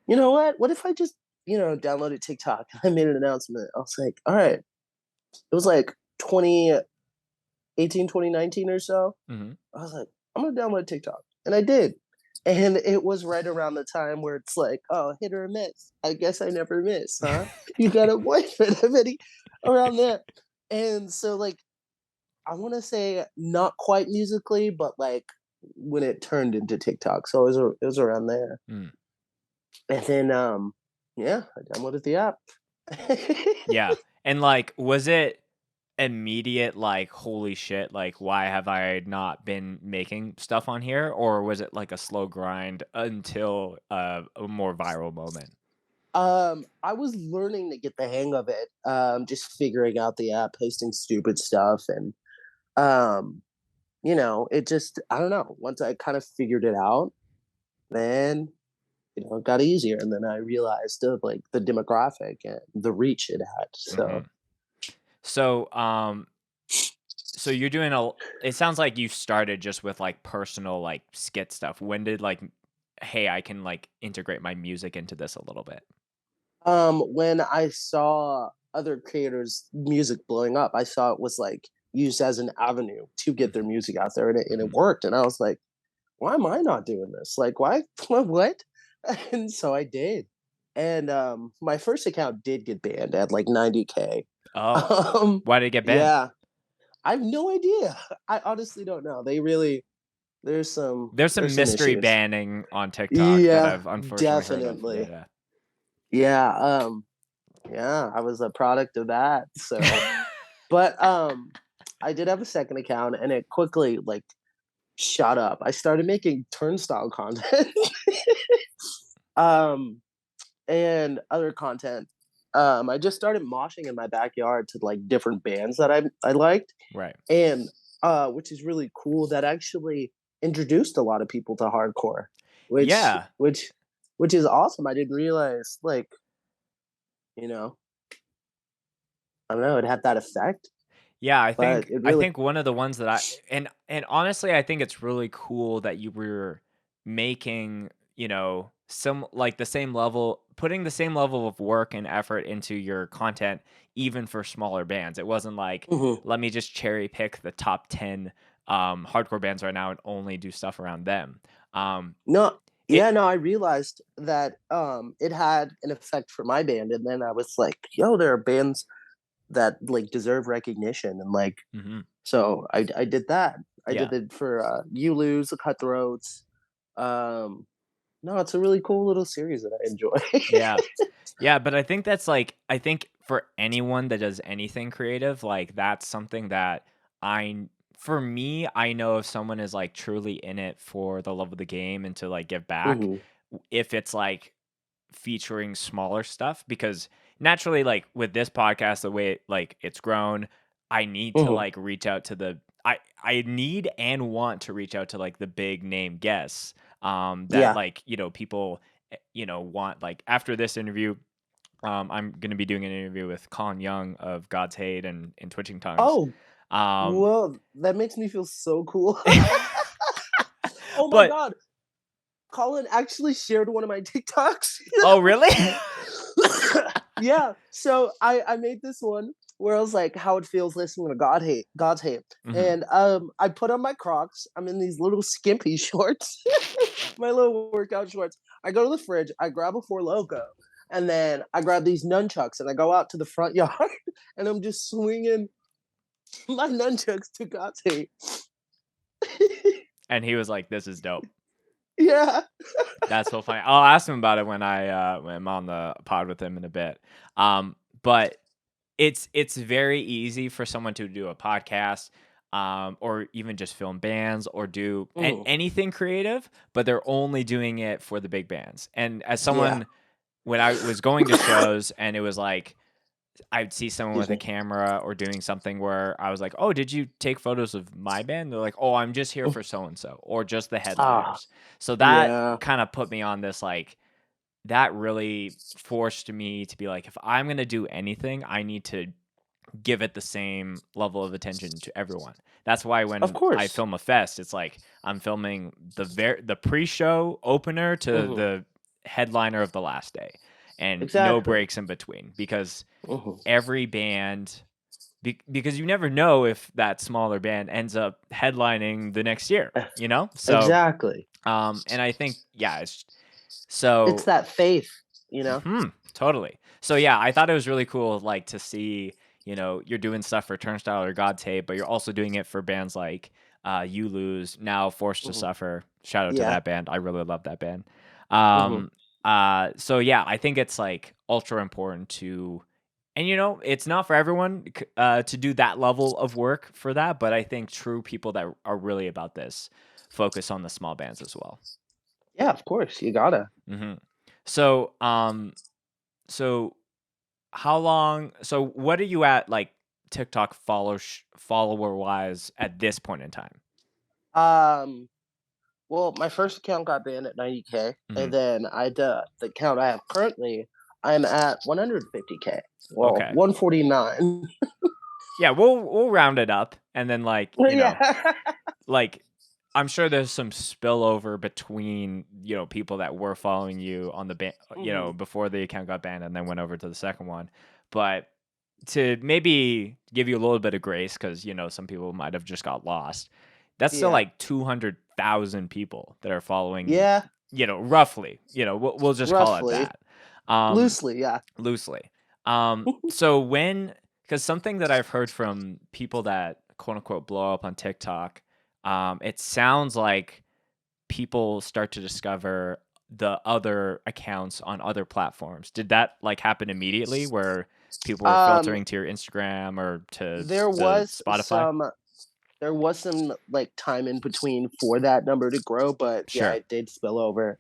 S1: you know what? What if I just downloaded TikTok? I made an announcement. I was like, all right. It was like 2018, 2019 or so.
S2: Mhm.
S1: I was like, I'm gonna download TikTok, and I did. And it was right around the time where it's like, oh, hit or miss. I guess I never miss, huh? You got a boyfriend already around there. And so like I want to say not quite musically, but like when it turned into TikTok. So it was around there.
S2: Mm.
S1: And then yeah, I downloaded the app.
S2: Yeah. And like was it immediate like holy shit, like why have I not been making stuff on here, or was it like a slow grind until a more viral moment?
S1: I was learning to get the hang of it. Just figuring out the app, posting stupid stuff, and um, it just I don't know. Once I kind of figured it out, then it got easier, and then I realized of like the demographic and the reach it had.
S2: Hmm.
S1: So,
S2: So so you're doing a it sounds like you started just with like personal like skit stuff. When did like hey, I can like integrate my music into this a little bit?
S1: when I saw other creators' music blowing up, I saw it was like used as an avenue to get their music out there, and it
S2: Mhm.
S1: worked. And I was like, why am I not doing this? Like, why? What? And so I did. And my first account did get banned at like 90K.
S2: Oh,
S1: Um,
S2: why did it get banned?
S1: yeah, I have no idea. I honestly don't know. They really
S2: There's
S1: there's
S2: some
S1: some
S2: mystery
S1: issues.
S2: banning on TikTok that
S1: Yeah,
S2: I've unfortunately heard of.
S1: definitely.
S2: Yeah.
S1: Yeah, yeah, I was a product of that. So, but I did have a second account, and it quickly like shot up. I started making turnstile content. um and other content. I just started moshing in my backyard to like different bands that I liked,
S2: Right.
S1: and which is really cool. That actually introduced a lot of people to hardcore, which
S2: Yeah.
S1: which which is awesome. I didn't realize like you know I don't know it had that effect,
S2: Yeah,
S1: but it
S2: I
S1: really.
S2: think one of the ones that I and honestly, I think it's really cool that you were making, some like the same level putting the same level of work and effort into your content even for smaller bands. It wasn't like,
S1: Mhm.
S2: let me just cherry pick the top 10 hardcore bands right now and only do stuff around them. Um
S1: No,
S2: it
S1: yeah, no, I realized that it had an effect for my band, and then I was like, yo, there are bands that like deserve recognition, and like
S2: Mhm.
S1: so I did that. I
S2: Yeah.
S1: did it for You Lose, the Cutthroats. Um, no, it's a really cool little series that I enjoy.
S2: Yeah. Yeah, but I think that's like I think for anyone that does anything creative, like that's something that I for me, I know if someone is like truly in it for the love of the game and to like give back,
S1: Mhm,
S2: if it's like featuring smaller stuff because naturally like with this podcast the way like it's grown, I need to
S1: mhm.
S2: like reach out to the I need and want to reach out to like the big name guests that
S1: Yeah.
S2: like, people want like after this interview I'm going to be doing an interview with Colin Young of God's Hate and Twitching Tongues.
S1: Oh,
S2: Um,
S1: well, that makes me feel so cool. Oh my
S2: but
S1: god, Colin actually shared one of my TikToks.
S2: oh, really?
S1: Yeah, so I made this one where I was like, how it feels listening to God's Hate,
S2: Hmm.
S1: and I put on my Crocs. I'm in these little skimpy shorts, my little workout shorts. I go to the fridge, I grab a Four Loco, and then I grab these nunchucks, and I go out to the front yard, and I'm just swinging my nunchucks to God's Hate.
S2: And he was like, "This is dope."
S1: Yeah.
S2: That's so funny. I'll ask him about it when I'm on the pod with him in a bit. But it's very easy for someone to do a podcast, or even just film bands or do
S1: Mhm.
S2: anything creative, but they're only doing it for the big bands. And as
S1: Yeah.
S2: someone, when I was going to shows and it was like I'd see someone
S1: Excuse
S2: with a
S1: me.
S2: camera or doing something where I was like, "Oh, did you take photos of my band?" They're like, "Oh, I'm just here for so and so," or just the
S1: Ah,
S2: headliners. So that
S1: yeah.
S2: kind of put me on this like that really forced me to be like, if I'm gonna do anything, I need to give it the same level of attention to everyone. That's why
S1: Of
S2: when I
S1: course.
S2: film a fest, it's like I'm filming the pre-show opener to
S1: Mhm.
S2: the headliner of the last day, and no
S1: Exactly.
S2: breaks in between because
S1: Mhm.
S2: every band because you never know if that smaller band ends up headlining the next year, So,
S1: Exactly.
S2: and I think, yeah, it's
S1: It's
S2: so
S1: that faith.
S2: totally. So yeah, I thought it was really cool, like to see, you're doing stuff for Turnstile or God Tape, but you're also doing it for bands like You Lose, now Forced to
S1: Mhm.
S2: Suffer. Shout out to
S1: Yeah.
S2: that band. I really love that band.
S1: Mhm.
S2: So yeah, I think it's like ultra important to And it's not for everyone to do that level of work for that, but I think true people that are really about this focus on the small bands as well.
S1: Yeah, of course, you gotta.
S2: hmm So, so how long? So, what are you at like TikTok follower wise at this point in time?
S1: Um, well, my first account got banned at 90K,
S2: hmm
S1: and then the account I have currently, I'm at 150K. Well,
S2: Okay.
S1: 149.
S2: Yeah, we'll round it up, and then
S1: Yeah.
S2: like I'm sure there's some spillover between people that were following you on the
S1: Mhm.
S2: before the account got banned and then went over to the second one, but to maybe give you a little bit of grace because some people might have just got lost. That's still
S1: Yeah.
S2: like 200,000 people that are following.
S1: Yeah.
S2: Roughly. We'll just call it
S1: Roughly.
S2: that. Um,
S1: Loosely, yeah.
S2: Loosely. So because something that I've heard from people that quote unquote blow up on TikTok, it sounds like people start to discover the other accounts on other platforms. Did that like happen immediately where people were
S1: Um,
S2: filtering to your Instagram or to
S1: there
S2: the
S1: was
S2: Spotify?
S1: some there was some like time in between for that number to grow, but yeah,
S2: Sure.
S1: it did spill over.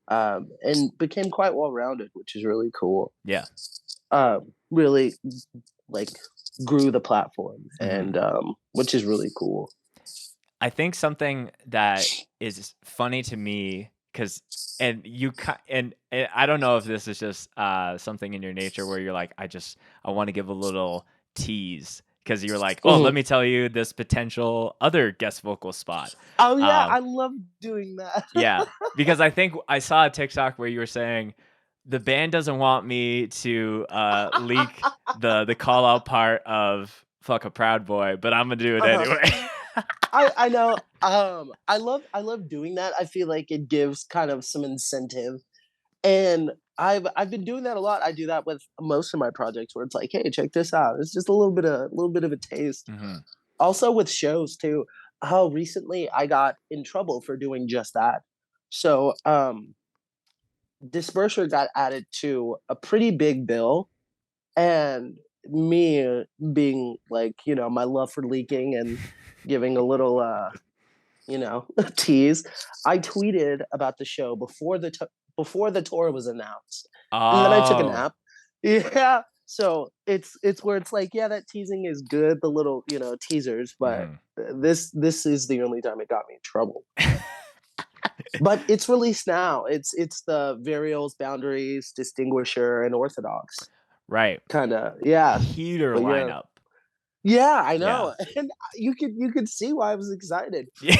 S1: And became quite well rounded, which is really cool.
S2: Yeah.
S1: Really like grew the platform,
S2: hmm
S1: and which is really cool.
S2: I think something that is funny to me because and I don't know if this is just something in your nature where you're like I want to give a little tease because you're like, oh, let
S1: Mhm.
S2: me tell you this potential other guest vocal spot.
S1: Oh yeah,
S2: Um,
S1: I love doing that.
S2: yeah, because I think I saw a TikTok where you were saying the band doesn't want me to leak the call out part of "Fuck a Proud Boy," but I'm gonna do it
S1: Uh-huh.
S2: anyway.
S1: I know. I love doing that. I feel like it gives kind of some incentive, and I've been doing that a lot. I do that with most of my projects where it's like, hey, check this out. It's just a little bit of a taste.
S2: hmm
S1: Also with shows too. How recently I got in trouble for doing just that. So Disperser got added to a pretty big bill, and me being like, my love for leaking and giving a little tease, I tweeted about the show before the tour was announced, and then I took a
S2: Oh.
S1: nap. Yeah, so it's where it's like, yeah, that teasing is good, the little teasers, but
S2: Mhm.
S1: this is the only time it got me in trouble. But it's released now. It's the Varials, Boundaries, Distinguisher, and Orthodox.
S2: Right.
S1: Kind of, yeah.
S2: Heater
S1: But yeah,
S2: lineup.
S1: yeah, I
S2: Yeah.
S1: know, and you could see why I was excited.
S2: Yeah.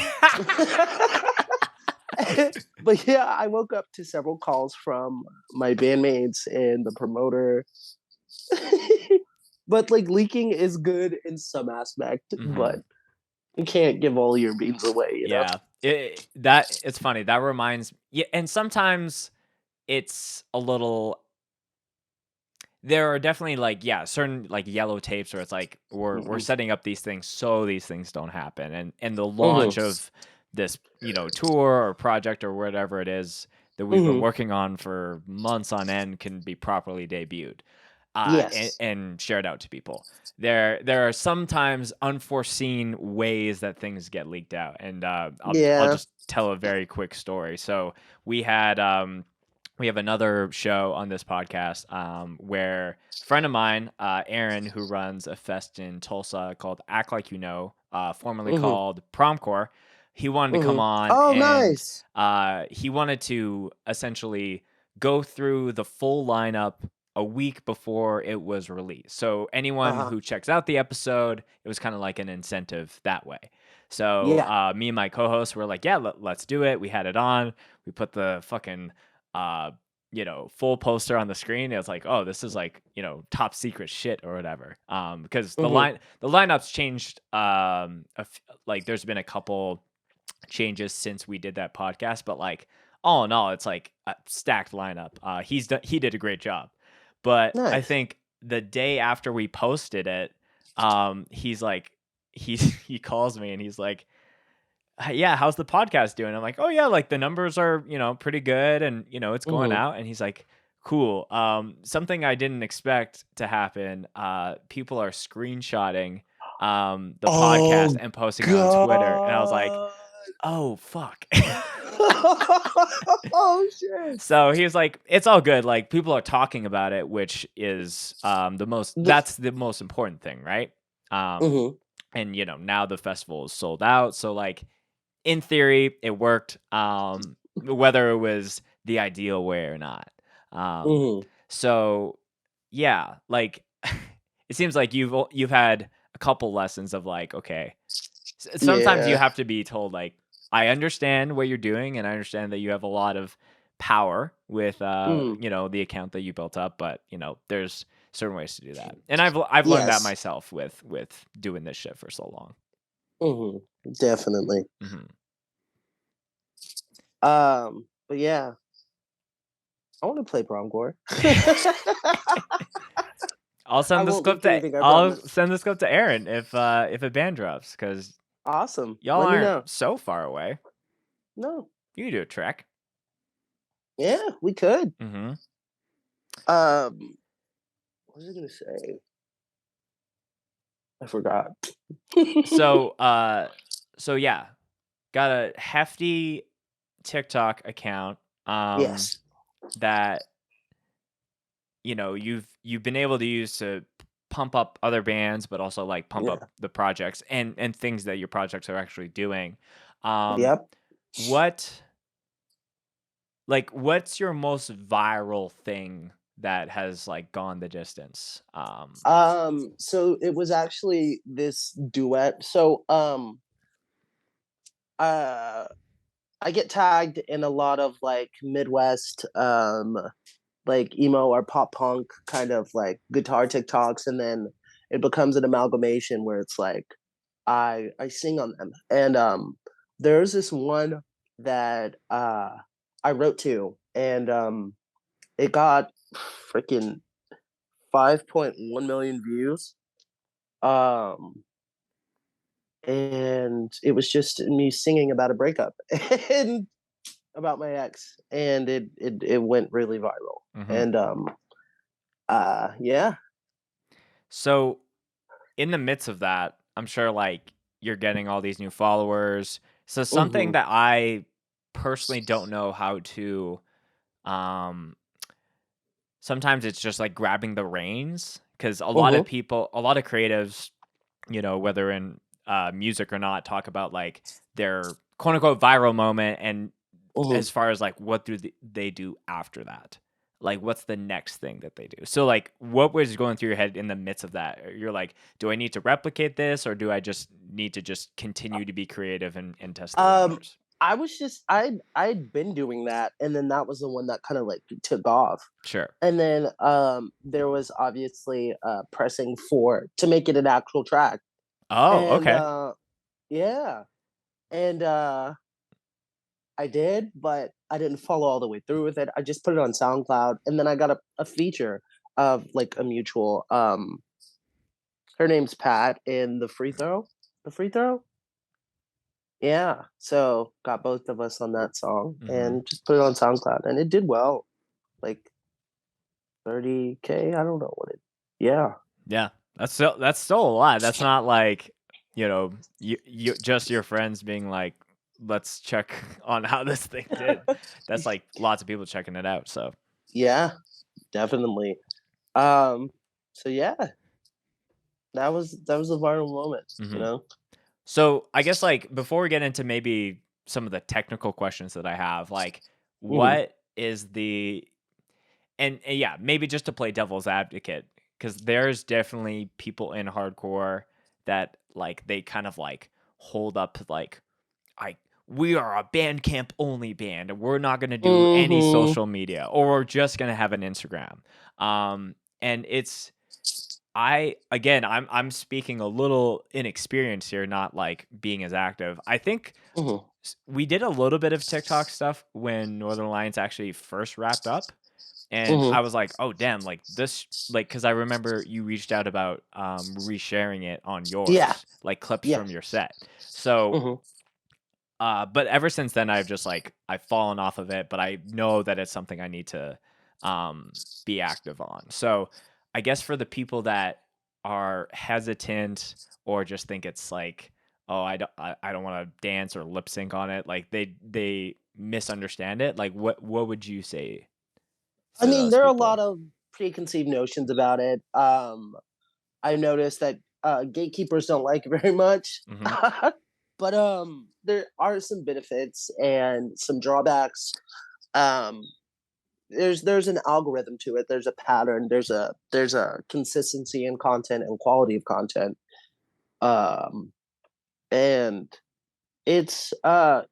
S1: But yeah, I woke up to several calls from my bandmates and the promoter. But like leaking is good in some aspect, but
S2: Mhm.
S1: you can't give all your beans away.
S2: Yeah. It's funny. That reminds yeah, and sometimes it's a little there are definitely like certain like yellow tapes where it's like we're
S1: Mhm.
S2: setting up these things so these things don't happen and the
S1: Mhm.
S2: launch of this tour or project or whatever it is that we've been
S1: Mhm.
S2: working on for months on end can be properly debuted
S1: Yes.
S2: and shared out to people. There are sometimes unforeseen ways that things get leaked out, and I'll
S1: Yeah.
S2: just tell a very quick story. So we had we have another show on this podcast where a friend of mine, Aaron, who runs a fest in Tulsa called Act Like You Know, formerly
S1: Mhm.
S2: called Promcore, he wanted to come
S1: Mhm.
S2: on
S1: Oh,
S2: and
S1: nice.
S2: he wanted to essentially go through the full lineup a week before it was released. So anyone
S1: Uh-huh.
S2: who checks out the episode, it was kind of like an incentive that way. So
S1: Yeah.
S2: me and my co-hosts were like, yeah, let's do it. We had it on. We put the fucking uh, full poster on the screen. It was like, oh, this is like, top secret shit or whatever. Because
S1: Mhm.
S2: the lineups changed. Like there's been a couple changes since we did that podcast, but like all in all, it's like a stacked lineup. He did a great job, but I
S1: Nice.
S2: think the day after we posted it, he's like, he calls me and he's like, yeah, how's the podcast doing? I'm like, oh yeah, like the numbers are, pretty good and it's going
S1: Mhm.
S2: out. And he's like, Cool. Something I didn't expect to happen. People are screenshotting the podcast
S1: Oh
S2: and posting it on Twitter, and I was like,
S1: god.
S2: "Oh fuck."
S1: Oh shit.
S2: So he was like, "It's all good. Like people are talking about it, which is
S1: The,
S2: that's the most important thing, right?" Um,
S1: mhm,
S2: and now the festival is sold out, so like in theory it worked. Whether it was the ideal way or not. Um,
S1: mhm.
S2: so yeah, like it seems like you've had a couple lessons of like, okay, sometimes you
S1: Yeah.
S2: have to be told like, I understand what you're doing and I understand that you have a lot of power with
S1: Mm.
S2: the account that you built up, but there's certain ways to do that. And I've learned that
S1: Yes.
S2: myself with doing this shit for so long.
S1: Mhm. Definitely.
S2: Hmm.
S1: But yeah, I want to play prom core.
S2: I'll
S1: I
S2: send the
S1: won't
S2: script
S1: leak
S2: to
S1: anything, I
S2: I'll
S1: promise.
S2: send the script to Aaron if a band drops because
S1: Awesome.
S2: y'all
S1: Let me
S2: aren't
S1: know.
S2: so far away.
S1: No.
S2: You can do a trek.
S1: Yeah, we could.
S2: Hmm.
S1: What was I gonna say? I forgot.
S2: So so yeah, got a hefty TikTok account
S1: Yes.
S2: that you've been able to use to pump up other bands, but also like pump up
S1: Yeah.
S2: the projects and things that your projects are actually doing. Um,
S1: Yep.
S2: what what's your most viral thing that has like gone the distance?
S1: So it was actually this duet. So uh I get tagged in a lot of like Midwest like emo or pop punk kind of like guitar TikToks, and then it becomes an amalgamation where it's like I sing on them. And there's this one that I wrote to, and it got freaking 5.1 million views. Um and it was just me singing about a breakup and about my ex, and it went really viral.
S2: Hmm.
S1: And yeah.
S2: So in the midst of that, I'm sure like you're getting all these new followers. So something
S1: Mhm.
S2: that I personally don't know how to um sometimes it's just like grabbing the reins because
S1: Mhm.
S2: a lot of creatives, whether in music or not, talk about like their quote unquote viral moment and
S1: Mhm.
S2: as far as like what do they do after that, like what's the next thing that they do. So like what was going through your head in the midst of that? You're like, do I need to replicate this or do I just need to just continue to be creative and test the
S1: Um,
S2: waters?
S1: I was just I'd been doing that, and then that was the one that kind of like took off.
S2: Sure.
S1: And then there was obviously pressing for to make it an actual track.
S2: Oh,
S1: And
S2: okay.
S1: yeah. And I did, but I didn't follow all the way through with it. I just put it on SoundCloud, and then I got a feature of like a mutual her name's Pat in the free throw. The free throw? Yeah. So got both of us on that song
S2: Hmm.
S1: and just put it on SoundCloud, and it did well. Like 30K. I don't know what it. Yeah.
S2: Yeah, that's still a lot. That's not like, you just your friends being like, "Let's check on how this thing did." That's like lots of people checking it out. So,
S1: Yeah, definitely. Um so yeah, that was a viral moment, you
S2: mhm.
S1: know?
S2: So I guess like before we get into maybe some of the technical questions that I have, like
S1: Mhm.
S2: what is the and yeah, maybe just to play devil's advocate, because there's definitely people in hardcore that like they kind of like hold up like I we are a Bandcamp only band and we're not gonna do any
S1: Mhm.
S2: social media or we're just gonna have an Instagram. And it's I again I'm speaking a little inexperienced here, not like being as active. I think
S1: Mhm.
S2: we did a little bit of TikTok stuff when Northern Alliance actually first wrapped up. And
S1: Mhm.
S2: I was like, "Oh, damn, like this," like, because I remember you reached out about resharing it on
S1: Yeah.
S2: yours, like clips
S1: Yeah.
S2: from your set. So
S1: Mhm.
S2: but ever since then, I've just like I've fallen off of it, but I know that it's something I need to um, be active on. So I guess for the people that are hesitant or just think it's like, oh, I don't want to dance or lip sync on it, like they misunderstand it. Like what would you say
S1: I
S2: to
S1: mean,
S2: those
S1: there are a
S2: people?
S1: lot of preconceived notions about it. I noticed that gatekeepers don't like it very much.
S2: Hmm.
S1: But there are some benefits and some drawbacks. Um, there's an algorithm to it. There's a pattern. There's a consistency in content and quality of content. Um, and it's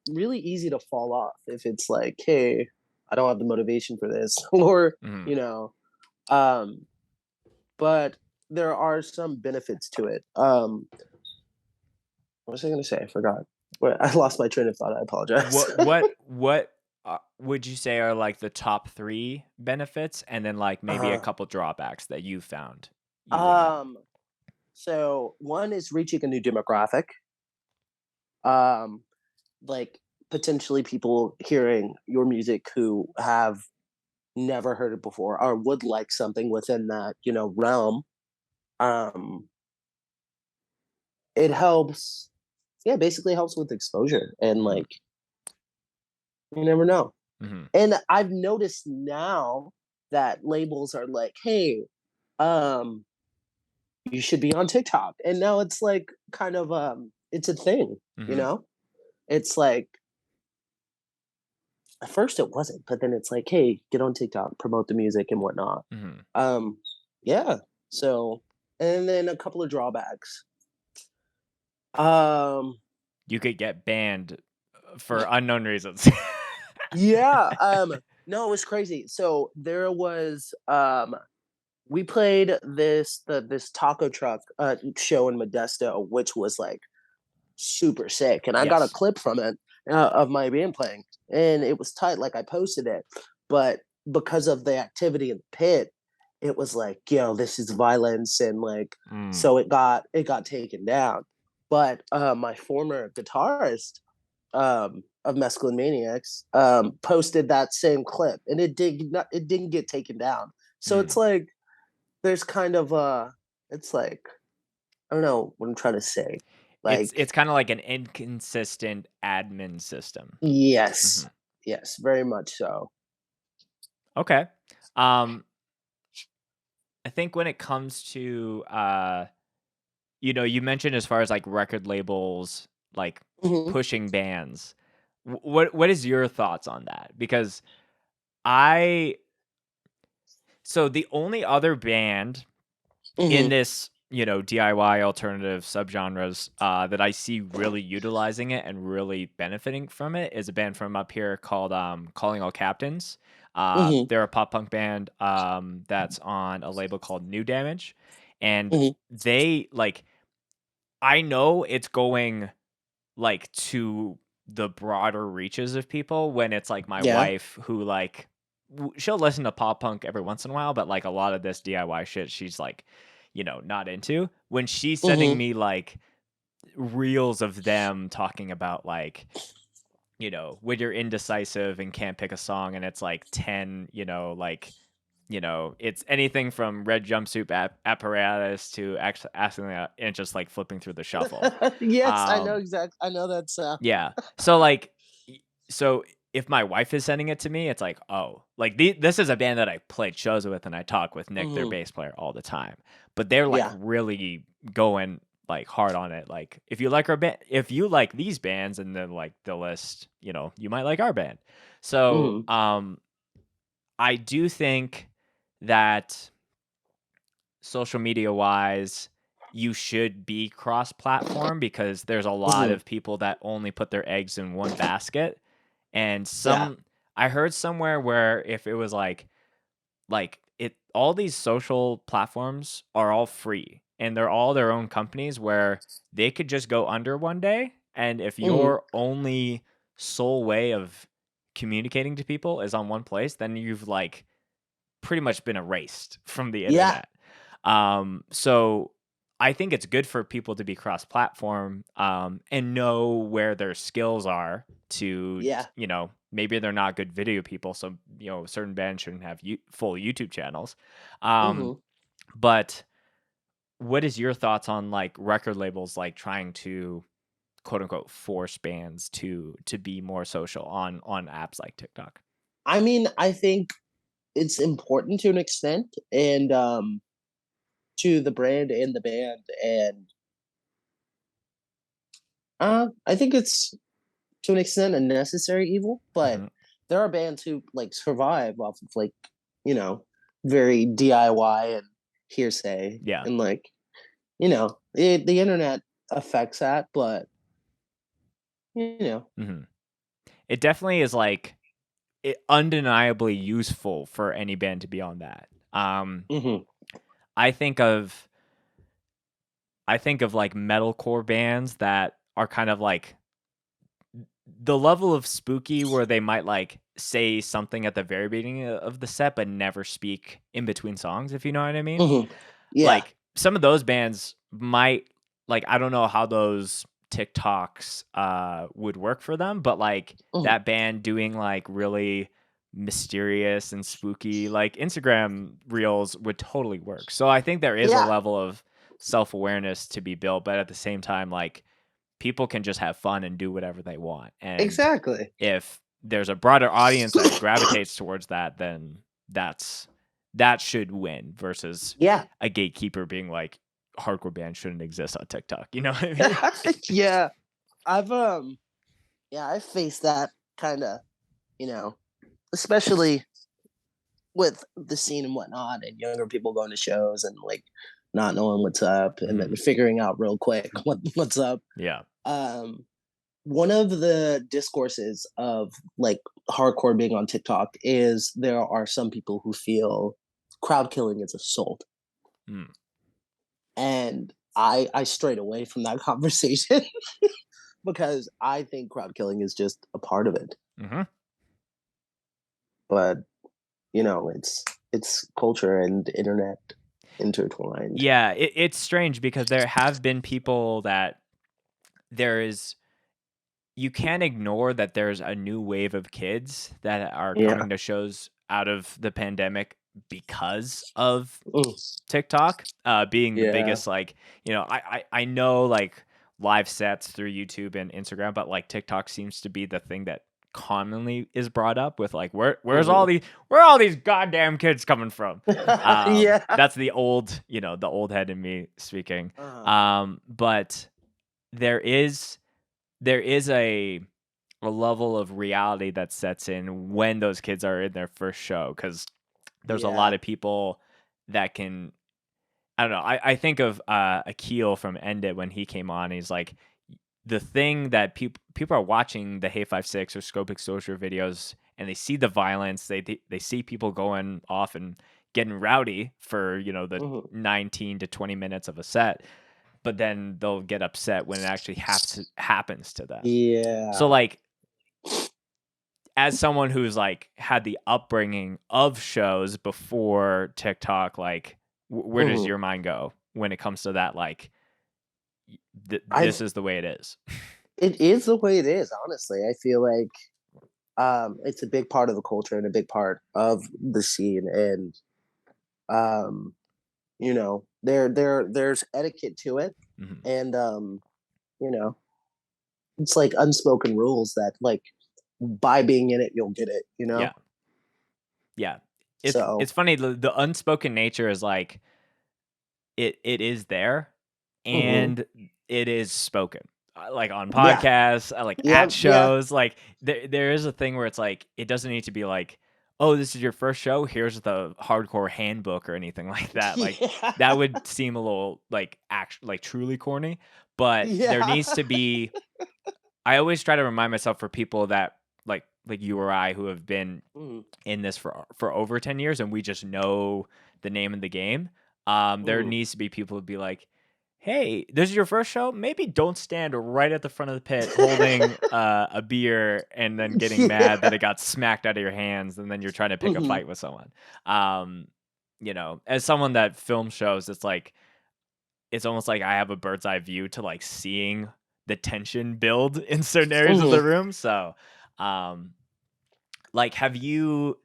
S1: really easy to fall off if it's like, hey, I don't have the motivation for this, or
S2: Hmm.
S1: you know, um, but there are some benefits to it. What was I going to say? I forgot. I lost my train of thought. I apologize.
S2: What would you say are like the top three benefits, and then like maybe a
S1: uh,
S2: couple drawbacks that you found you would know?
S1: um, so one is reaching a new demographic. Um, like potentially people hearing your music who have never heard it before or would like something within that realm. Um, it helps. Yeah, basically helps with exposure and
S2: Hmm.
S1: like you never know.
S2: Hmm.
S1: And I've noticed now that labels are like, hey, um, you should be on TikTok. And now it's like kind of it's a thing, you
S2: Hmm.
S1: know? It's like at first it wasn't, but then it's like, hey, get on TikTok, promote the music and whatnot.
S2: Hmm.
S1: Um, yeah. So and then a couple of drawbacks. Um
S2: You could get banned for unknown reasons.
S1: yeah, no, it was crazy. So there was we played this taco truck show in Modesto, which was like super sick, and I got a
S2: Yes.
S1: clip from it of my band playing, and it was tight. Like I posted it, but because of the activity in the pit, it was like, yo, this is violence, and like
S2: Mm.
S1: so it got taken down. But my former guitarist of Mescaline Maniacs posted that same clip, and it didn't get taken down. So it's
S2: Mm.
S1: like there's kind of it's like I don't know what I'm trying to say.
S2: It's
S1: Like
S2: it's kind of like an inconsistent admin system. Hmm.
S1: yes, yes, very much so.
S2: Okay. Um, I think when it comes to you mentioned as far as like record labels like
S1: Hmm.
S2: pushing bands. What is your thoughts on that? Because I so the only other band in
S1: Hmm.
S2: this, DIY alternative subgenres that I see really utilizing it and really benefiting from it is a band from up here called Calling All Captains.
S1: Hmm.
S2: They're a pop punk band that's on a label called New Damage, and
S1: Hmm.
S2: they like I know it's going like to the broader reaches of people when it's like my
S1: Yeah.
S2: wife who like she'll listen to pop punk every once in a while, but like a lot of this DIY shit she's like, not into. When she's sending
S1: Hmm.
S2: me like reels of them talking about like, when you're indecisive and can't pick a song and it's like 10, like it's anything from red jumpsuit apparatus to actually asking and just like flipping through the shuffle.
S1: Yes, I know
S2: Um,
S1: exactly. I know that sound.
S2: yeah. So like, so if my wife is sending it to me, it's like, oh, like this is a band that I played shows with and I talk with Nick, their
S1: Hmm.
S2: bass player, all the time. But they're like
S1: Yeah.
S2: really going like hard on it. Like if you like our band, if you like these bands, and then like the list, you might like our band. So
S1: Hmm.
S2: I do think that social media wise, you should be cross platform because there's a lot
S1: Hmm.
S2: of people that only put their eggs in one basket. And
S1: Yeah.
S2: I heard somewhere where if it was like it all these social platforms are all free and they're all their own companies where they could just go under one day. And if
S1: Hmm.
S2: your only sole way of communicating to people is on one place, then you've pretty much been erased from the
S1: Yeah.
S2: internet. So I think it's good for people to be cross-platform, and know where their skills are to,
S1: Yeah.
S2: you know, maybe they're not good video people, so, you know, certain bands shouldn't have full YouTube channels. Um,
S1: Hmm.
S2: but what is your thoughts on like record labels like trying to quote unquote force bands to be more social on apps like TikTok?
S1: I mean, I think it's important to an extent, and to the brand and the band, and I think it's to an extent a necessary evil. But
S2: Hmm.
S1: there are bands who like survive off of like, you know, very DIY and hearsay,
S2: Yeah.
S1: and like, you know, the internet affects that, but you know.
S2: Hmm. It definitely is like undeniably useful for any band to be on that.
S1: Hmm.
S2: I think of I think of like metalcore bands that are kind of like the level of spooky where they might like say something at the very beginning of the set but never speak in between songs, if you know what I mean.
S1: Hmm. Yeah.
S2: Like some of those bands might like I don't know how those TikToks would work for them, but like
S1: Hmm.
S2: that band doing like really mysterious and spooky like Instagram reels would totally work. So I think there is a
S1: Yeah.
S2: level of self-awareness to be built, but at the same time like people can just have fun and do whatever they want. And
S1: Exactly.
S2: if there's a broader audience that gravitates towards that, then that's that should win versus
S1: Yeah.
S2: a gatekeeper being like hardcore bands shouldn't exist on TikTok. You know what I mean?
S1: Yeah. I've yeah, I faced that kind of, you know, especially with the scene and whatnot, and younger people going to shows and like not knowing what's up, and then
S2: Mhm.
S1: figuring out real quick what's up.
S2: Yeah.
S1: Um, one of the discourses of like hardcore being on TikTok is there are some people who feel crowd killing is assault,
S2: Mm.
S1: and I strayed away from that conversation because I think crowd killing is just a part of it.
S2: Mhm.
S1: But you know, it's culture and internet intertwined.
S2: Yeah, it's strange because there have been people that there is you can't ignore that there's a new wave of kids that are
S1: Yeah.
S2: coming to shows out of the pandemic because of
S1: Mm.
S2: TikTok, being the
S1: Yeah.
S2: biggest, like, you know, I know like live sets through YouTube and Instagram, but like TikTok seems to be the thing that commonly is brought up with like
S1: Mhm.
S2: where are all these goddamn kids coming from?
S1: Yeah.
S2: That's the old, you know, the old head in me speaking.
S1: Uh-huh.
S2: But there is a level of reality that sets in when those kids are in their first show because there's a lot
S1: Yeah.
S2: of people that can I don't know. I think of Akil from End It when he came on. He's like the thing that people are watching the Hey 56 or Scope Exposure videos and they see the violence. They see people going off and getting rowdy for you know the
S1: Mhm.
S2: 19 to 20 minutes of a set, but then they'll get upset when it actually happens to them. So
S1: Yeah.
S2: like as someone who's like had the upbringing of shows before TikTok, like where does
S1: Mhm.
S2: your mind go when it comes to that? Like
S1: I
S2: this is the way it is.
S1: It is the way it is, honestly. I feel like it's a big part of the culture and a big part of the scene, and um you know, there's etiquette to it,
S2: Mhm.
S1: and you know, it's like unspoken rules that like by being in it you'll get it, you know?
S2: Yeah, yeah.
S1: So,
S2: It's funny the unspoken nature is like it is there
S1: mhm.
S2: and it is spoken. Like on
S1: Yeah.
S2: podcasts, like at
S1: Yep, yeah.
S2: shows, like there is a thing where it's like it doesn't need to be like, oh, this is your first show. Here's the hardcore handbook or anything like that. Like
S1: Yeah.
S2: that would seem a little like like truly corny. But there
S1: Yeah.
S2: needs to be. I always try to remind myself for people that like you or I who have been
S1: Mhm,
S2: in this for over 10 years and we just know the name of the game. There
S1: mhm.
S2: needs to be people who be like, hey, this is your first show? Maybe don't stand right at the front of the pit holding a beer and then getting mad that
S1: Yeah.
S2: it got smacked out of your hands and then you're trying to pick a
S1: Mhm.
S2: fight with someone. Um, you know, as someone that film shows, it's like it's almost like I have a bird's eye view to like seeing the tension build in certain areas of the
S1: Mhm.
S2: room. So, um, like, have you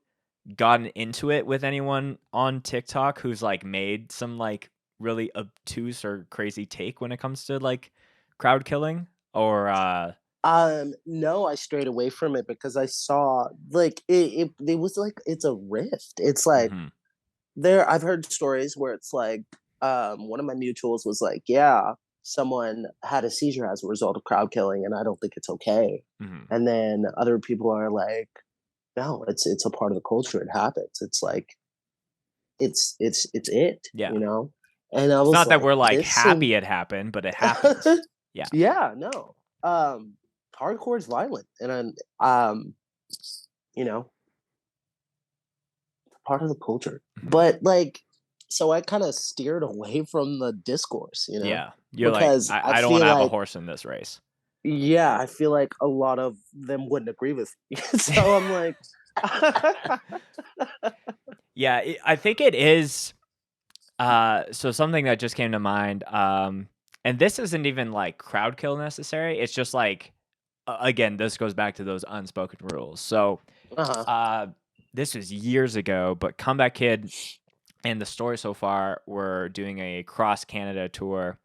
S2: gotten into it with anyone on TikTok who's like made some like really obtuse or crazy take when it comes to like crowd killing? Or
S1: No, I strayed away from it because I saw like it was like it's a rift. It's like
S2: mhm,
S1: there I've heard stories where it's like one of my mutuals was like, yeah, someone had a seizure as a result of crowd killing and I don't think it's okay.
S2: mhm.
S1: And then other people are like, no, it's a part of the culture. It happens. It's like it's it,
S2: Yeah.
S1: you know? And I
S2: It's
S1: was
S2: not that
S1: like,
S2: we're like
S1: this seems
S2: happy it happened, but it happens. Yeah.
S1: yeah, no. Um Hardcore is violent and you know, part of the culture.
S2: Mhm.
S1: But like, so I kind of steered away from the discourse,
S2: Yeah. You're like,
S1: because I
S2: I don't want
S1: feel
S2: to have a
S1: like,
S2: horse in this race.
S1: yeah, I feel like a lot of them wouldn't agree with me. So I'm like,
S2: Yeah, I think it is. So something that just came to mind, and this isn't even like crowd kill necessary. It's just like, again, this goes back to those unspoken rules. So,
S1: uh-huh.
S2: uh, this was years ago, but Comeback Kid and the story so far were doing a cross Canada tour.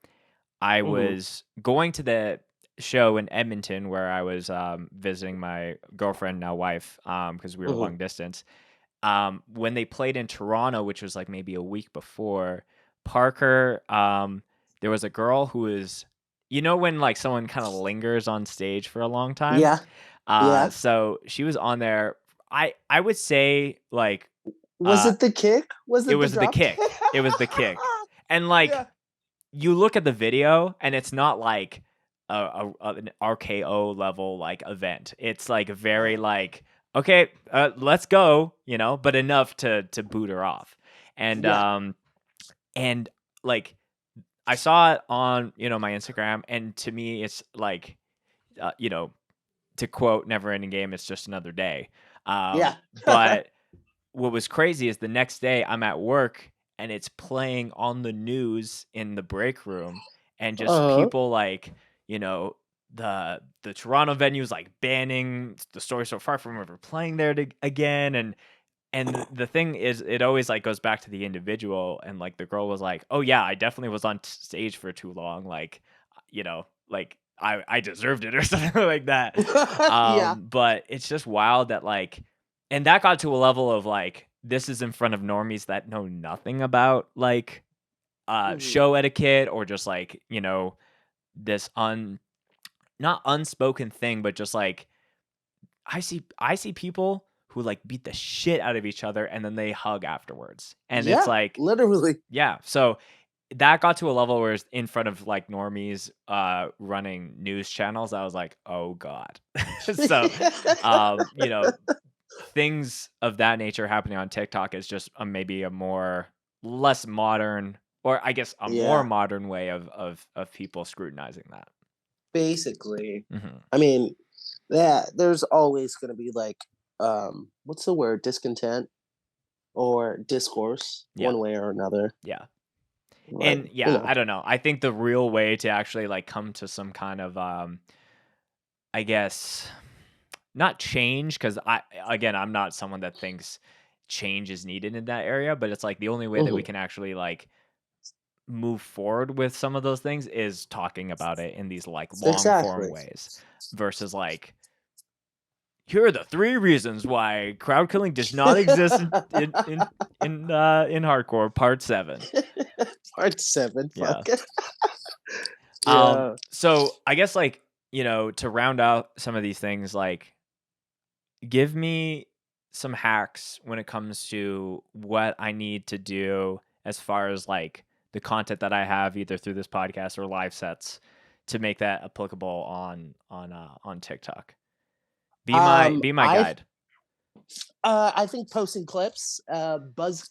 S2: I
S1: Hmm.
S2: was going to the show in Edmonton where I was visiting my girlfriend, now wife, because we were
S1: Hmm.
S2: long distance. When they played in Toronto, which was like maybe a week before, Parker, there was a girl who was, when like someone kind of lingers on stage for a long time.
S1: Yeah, yeah.
S2: So she was on there. I would say like
S1: Was
S2: uh
S1: it the kick? Was
S2: it
S1: it the
S2: was the
S1: drop kick?
S2: kick. It was the kick. And like
S1: Yeah.
S2: you look at the video and it's not like an RKO level like event. It's like very
S1: Uh-huh.
S2: like, okay, let's go, but enough to boot her off. And
S1: Yeah.
S2: and like I saw it on, my Instagram, and to me it's like, uh, you know, to quote Never Ending Game, it's just another day.
S1: Yeah.
S2: But what was crazy is the next day I'm at work and it's playing on the news in the break room, and just
S1: Uh-huh.
S2: people like, you know, the Toronto venues like banning the story so far from ever playing there again. And the thing is, it always like goes back to the individual, and like the girl was like, oh yeah, I definitely was on stage for too long, like, like I deserved it or something like that.
S1: Yeah.
S2: But it's just wild that like, and that got to a level of like, this is in front of normies that know nothing about like
S1: Mhm.
S2: show etiquette, or just like, this not unspoken thing, but just like, I see people who like beat the shit out of each other and then they hug afterwards. And it's
S1: Yeah,
S2: like,
S1: literally.
S2: yeah. So that got to a level where it's in front of like normies running news channels. I was like, oh God. So you know, things of that nature happening on TikTok is just maybe a more less modern, or I guess a more
S1: Yeah,
S2: modern way of people scrutinizing that.
S1: basically.
S2: Hmm.
S1: I mean, yeah, there's always gonna be like, what's the word? Discontent or discourse,
S2: Yeah.
S1: one way or another.
S2: Yeah.
S1: But
S2: And yeah, I don't know. I think the real way to actually like come to some kind of I guess not change, cuz I'm not someone that thinks change is needed in that area, but it's like the only way that we
S1: mhm.
S2: can actually like move forward with some of those things is talking about it in these like long form
S1: Exactly.
S2: ways, versus like, here are the three reasons why crowd killing does not exist in hardcore part 7.
S1: Part 7.
S2: Yeah.
S1: Fuck. Yeah.
S2: So I guess like, to round out some of these things, like, give me some hacks when it comes to what I need to do as far as like the content that I have either through this podcast or live sets to make that applicable on TikTok. Be my
S1: I
S2: guide.
S1: I think posting clips, buzz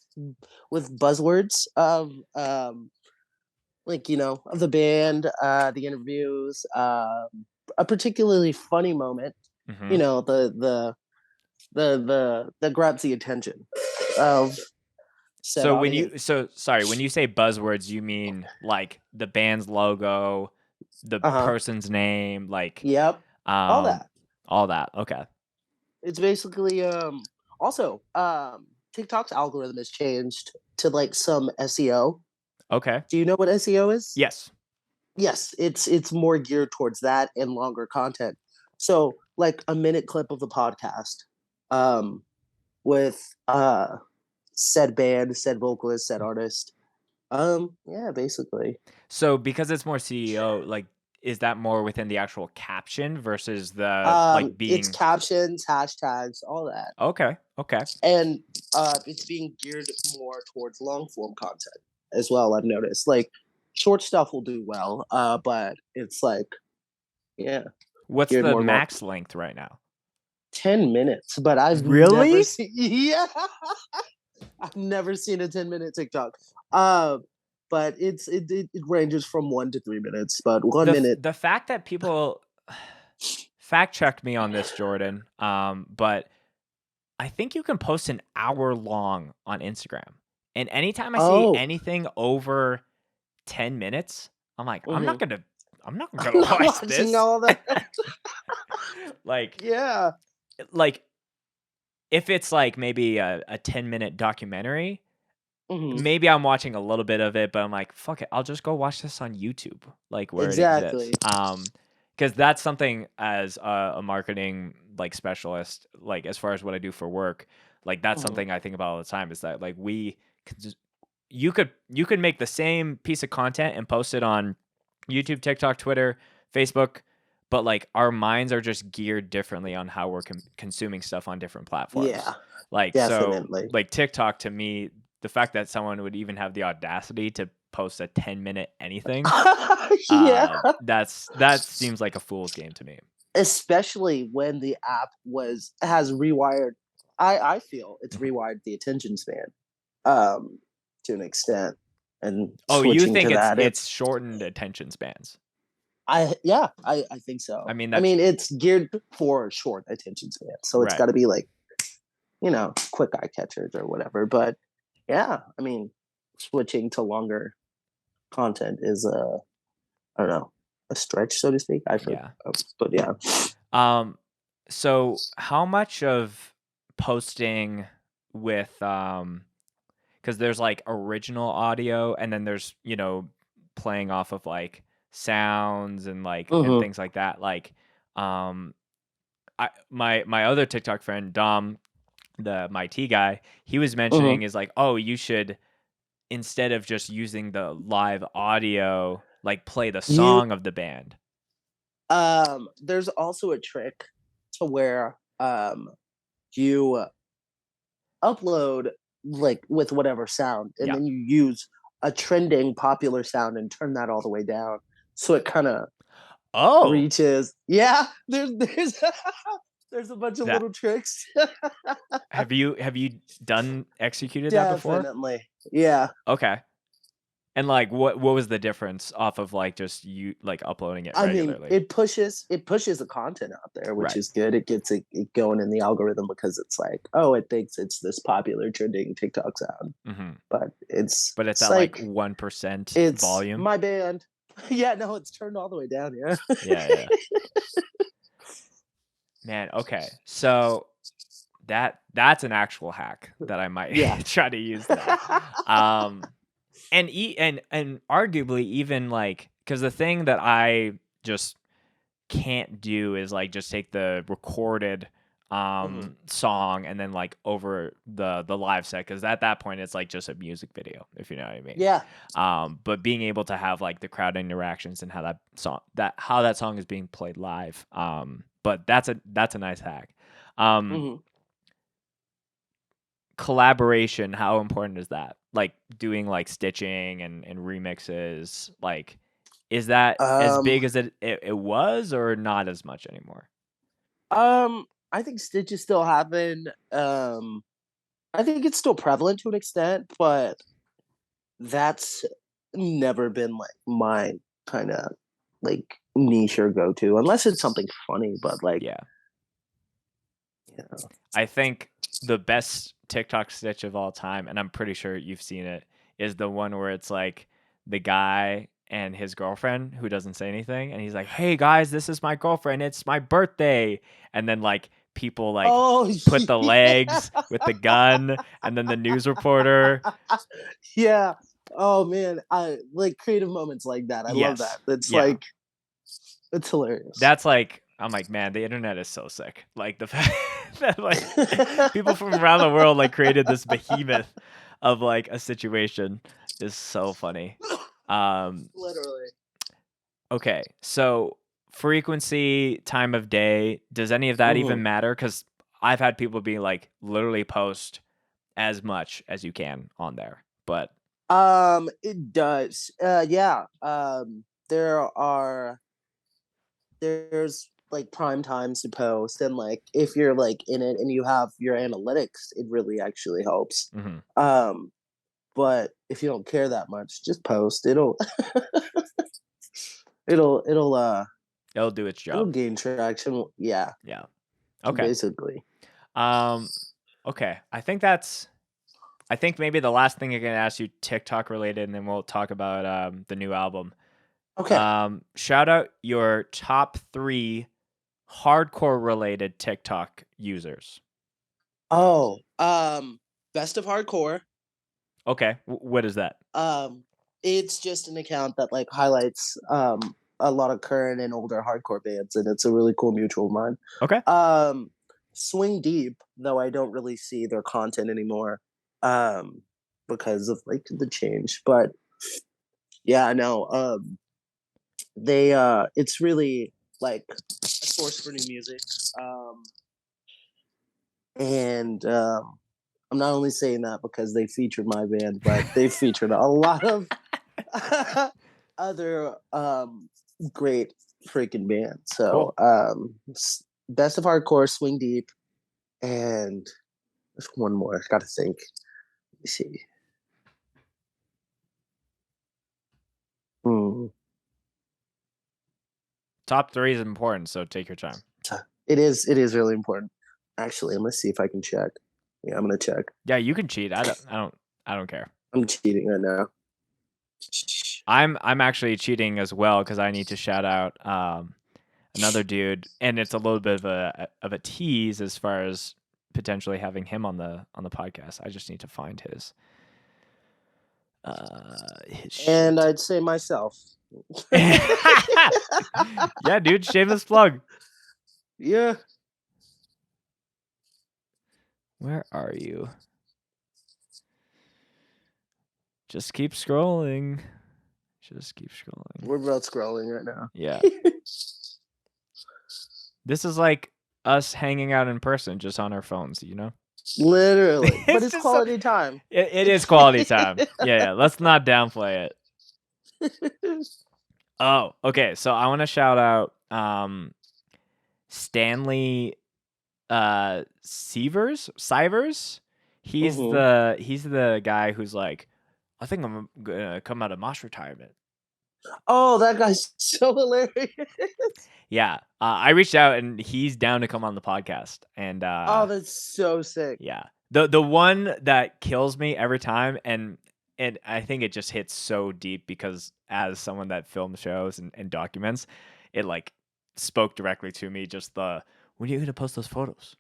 S1: with buzzwords of like of the band, the interviews, a particularly funny moment.
S2: Hmm.
S1: You know, the that grabs the attention of said
S2: So when
S1: audience.
S2: you sorry, when you say buzzwords, you mean like the band's logo, the
S1: Uh-huh.
S2: person's name, like
S1: Yep. All
S2: um
S1: that.
S2: all that. Okay.
S1: It's basically also TikTok's algorithm has changed to like some SEO.
S2: Okay.
S1: Do you know what SEO is?
S2: Yes.
S1: Yes, it's more geared towards that and longer content. So like a minute clip of the podcast um with said band, said vocalist, said artist. Yeah, basically.
S2: So because it's more CEO, like is that more within the actual caption versus the like
S1: It's
S2: being
S1: captions, hashtags, all that.
S2: okay, okay.
S1: And it's being geared more towards long form content as well. I've noticed like short stuff will do well, but it's like yeah,
S2: What's
S1: geared
S2: the
S1: more long.
S2: max length right now?
S1: 10 minutes, but I've never
S2: Really?
S1: seen. Yeah, I've never seen a 10 minute TikTok. Uh, but it ranges from 1 to 3 minutes, but one minute.
S2: The fact that people fact check me on this, Jordan. But I think you can post an hour long on Instagram. And anytime I see
S1: Oh,
S2: anything over 10 minutes, I'm like,
S1: mhm.
S2: I'm not
S1: I'm
S2: gonna
S1: not
S2: watch
S1: watching
S2: this.
S1: all that.
S2: like
S1: Yeah.
S2: like if it's like maybe a 10-minute documentary,
S1: Hmm.
S2: maybe I'm watching a little bit of it, but I'm like, fuck it, I'll just go watch this on YouTube, like where it
S1: Exactly.
S2: exists. Because that's something as a marketing like specialist, like as far as what I do for work, like that's
S1: Hmm.
S2: something I think about all the time is that like we could you could make the same piece of content and post it on YouTube, TikTok, Twitter, Facebook, but like our minds are just geared differently on how we're consuming stuff on different platforms.
S1: Yeah,
S2: Like so,
S1: definitely.
S2: like TikTok to me, the fact that someone would even have the audacity to post a 10-minute anything,
S1: Yeah.
S2: that seems like a fool's game to me.
S1: Especially when the app was has rewired. I feel it's
S2: Mhm.
S1: rewired the attention span um to an extent, and
S2: Oh, you
S1: switching
S2: think
S1: to that
S2: it's
S1: it's
S2: shortened attention spans?
S1: I think
S2: I
S1: so.
S2: mean
S1: I
S2: that's
S1: mean it's geared for short attention span, so it's
S2: right.
S1: got to be like quick eye catchers or whatever. But yeah, I mean switching to longer content is I don't know, a stretch, so to speak. I've heard,
S2: Yeah.
S1: but yeah.
S2: Um, so how much of posting with because there's like original audio and then there's, playing off of like sounds and like and
S1: Hmm.
S2: things like that. Like um my other TikTok friend, Dom, my T guy, he was
S1: Hmm.
S2: mentioning is like, oh, you should instead of just using the live audio, like play the
S1: You
S2: song of the band.
S1: there's also a trick to where you upload like with whatever sound, and
S2: Yeah.
S1: then you use a trending popular sound and turn that all the way down, so it kind of
S2: Oh,
S1: reaches. Yeah, there's there's a bunch of
S2: that
S1: little tricks.
S2: have you done executed that before?
S1: Definitely, yeah.
S2: Okay. And like what was the difference off of like just you like uploading it
S1: I mean,
S2: regularly?
S1: it pushes the content out there, which
S2: Right.
S1: is good. It gets it going in the algorithm because it's like, oh, it thinks it's this popular trending TikTok sound,
S2: Hmm.
S1: but it's
S2: But it's
S1: it's
S2: at like
S1: like
S2: 1%
S1: it's
S2: volume.
S1: my band. Yeah, no, it's turned all the way down. Yeah.
S2: Yeah, yeah. Man, okay. So that's an actual hack that I might
S1: Yeah.
S2: try to use then. Um and arguably even like cuz the thing that I just can't do is like just take the recorded
S1: Mhm.
S2: song and then like over the live set because at that point it's like just a music video if you know what I mean.
S1: Yeah.
S2: But being able to have like the crowd interactions and how that song is being played live, but that's a nice hack. um
S1: Mhm.
S2: Collaboration, how important is that, like doing like stitching and remixes, like is that as
S1: Um.
S2: big as it was or not as much anymore?
S1: I think stitches still happen. I think it's still prevalent to an extent, but that's never been like my kind of like niche or go to, unless it's something funny. But like
S2: Yeah.
S1: Yeah.
S2: I think the best TikTok stitch of all time, and I'm pretty sure you've seen it, is the one where it's like the guy and his girlfriend who doesn't say anything, and he's like, "Hey guys, this is my girlfriend. It's my birthday," and then like people like
S1: Oh
S2: put the
S1: yeah.
S2: legs with the gun, and then the news reporter.
S1: Yeah. Oh man, I like creative moments like that. I love that.
S2: Yes,
S1: It's
S2: yeah.
S1: like it's hilarious.
S2: That's like I'm like, man, the internet is so sick. Like the fact that like people from around the world like created this behemoth of like a situation is so funny. Um,
S1: Literally.
S2: okay, so frequency, time of day, does any of that even
S1: Mhm.
S2: matter? Because I've had people be like, literally post as much as you can on there, but
S1: It does. Yeah. There's like prime times to post, and like if you're like in it and you have your analytics, it really actually helps.
S2: mhm,
S1: Um, but if you don't care that much, just post. It'll it'll uh
S2: it'll do its
S1: it'll
S2: job.
S1: gain traction. Yeah,
S2: Yeah. Okay.
S1: basically.
S2: Um, okay. I think maybe the last thing I can ask you TikTok related, and then we'll talk about the new album.
S1: Okay.
S2: Shout out your top 3 hardcore related TikTok users.
S1: Oh, best of hardcore.
S2: Okay, what is that?
S1: Um, it's just an account that like highlights a lot of current and older hardcore bands, and it's a really cool mutual of mine.
S2: Okay,
S1: Um, Swing Deep, though I don't really see their content anymore, um, because of like the change. But yeah, no, they it's really like a source for new music. Um, and I'm not only saying that because they featured my band, but they featured a lot of other great freaking bands. So
S2: cool.
S1: best of hardcore, Swing Deep, and there's one more. I got to think. Let me see. Hmm.
S2: Top 3 is important, so take your time.
S1: It is. It is really important. Actually, I'm gonna see if I can check. Yeah, I'm gonna check.
S2: Yeah, you can cheat. I don't care.
S1: I'm cheating right now.
S2: I'm actually cheating as well because I need to shout out another dude, and it's a little bit of a tease as far as potentially having him on the podcast. I just need to find his
S1: And
S2: shit.
S1: I'd say myself.
S2: Yeah, dude, shameless plug.
S1: Yeah.
S2: Where are you? Just keep scrolling. Just keep scrolling.
S1: We're both scrolling right now.
S2: Yeah. This is like us hanging out in person just on our phones, you know?
S1: Literally. But
S2: It's
S1: it's
S2: just so,
S1: quality time.
S2: it is quality time. Yeah. Let's not downplay it. Oh, okay. So I want to shout out Stanley Sivers.
S1: Mhm.
S2: He's the guy who's like, I think I'm gonna come out of Mosh retirement.
S1: Oh, that guy's so hilarious.
S2: Yeah. I reached out and he's down to come on the podcast. And
S1: Oh, that's so sick.
S2: yeah. The one that kills me every time, and I think it just hits so deep because as someone that films shows and documents, it like spoke directly to me. Just the when are you gonna post those photos?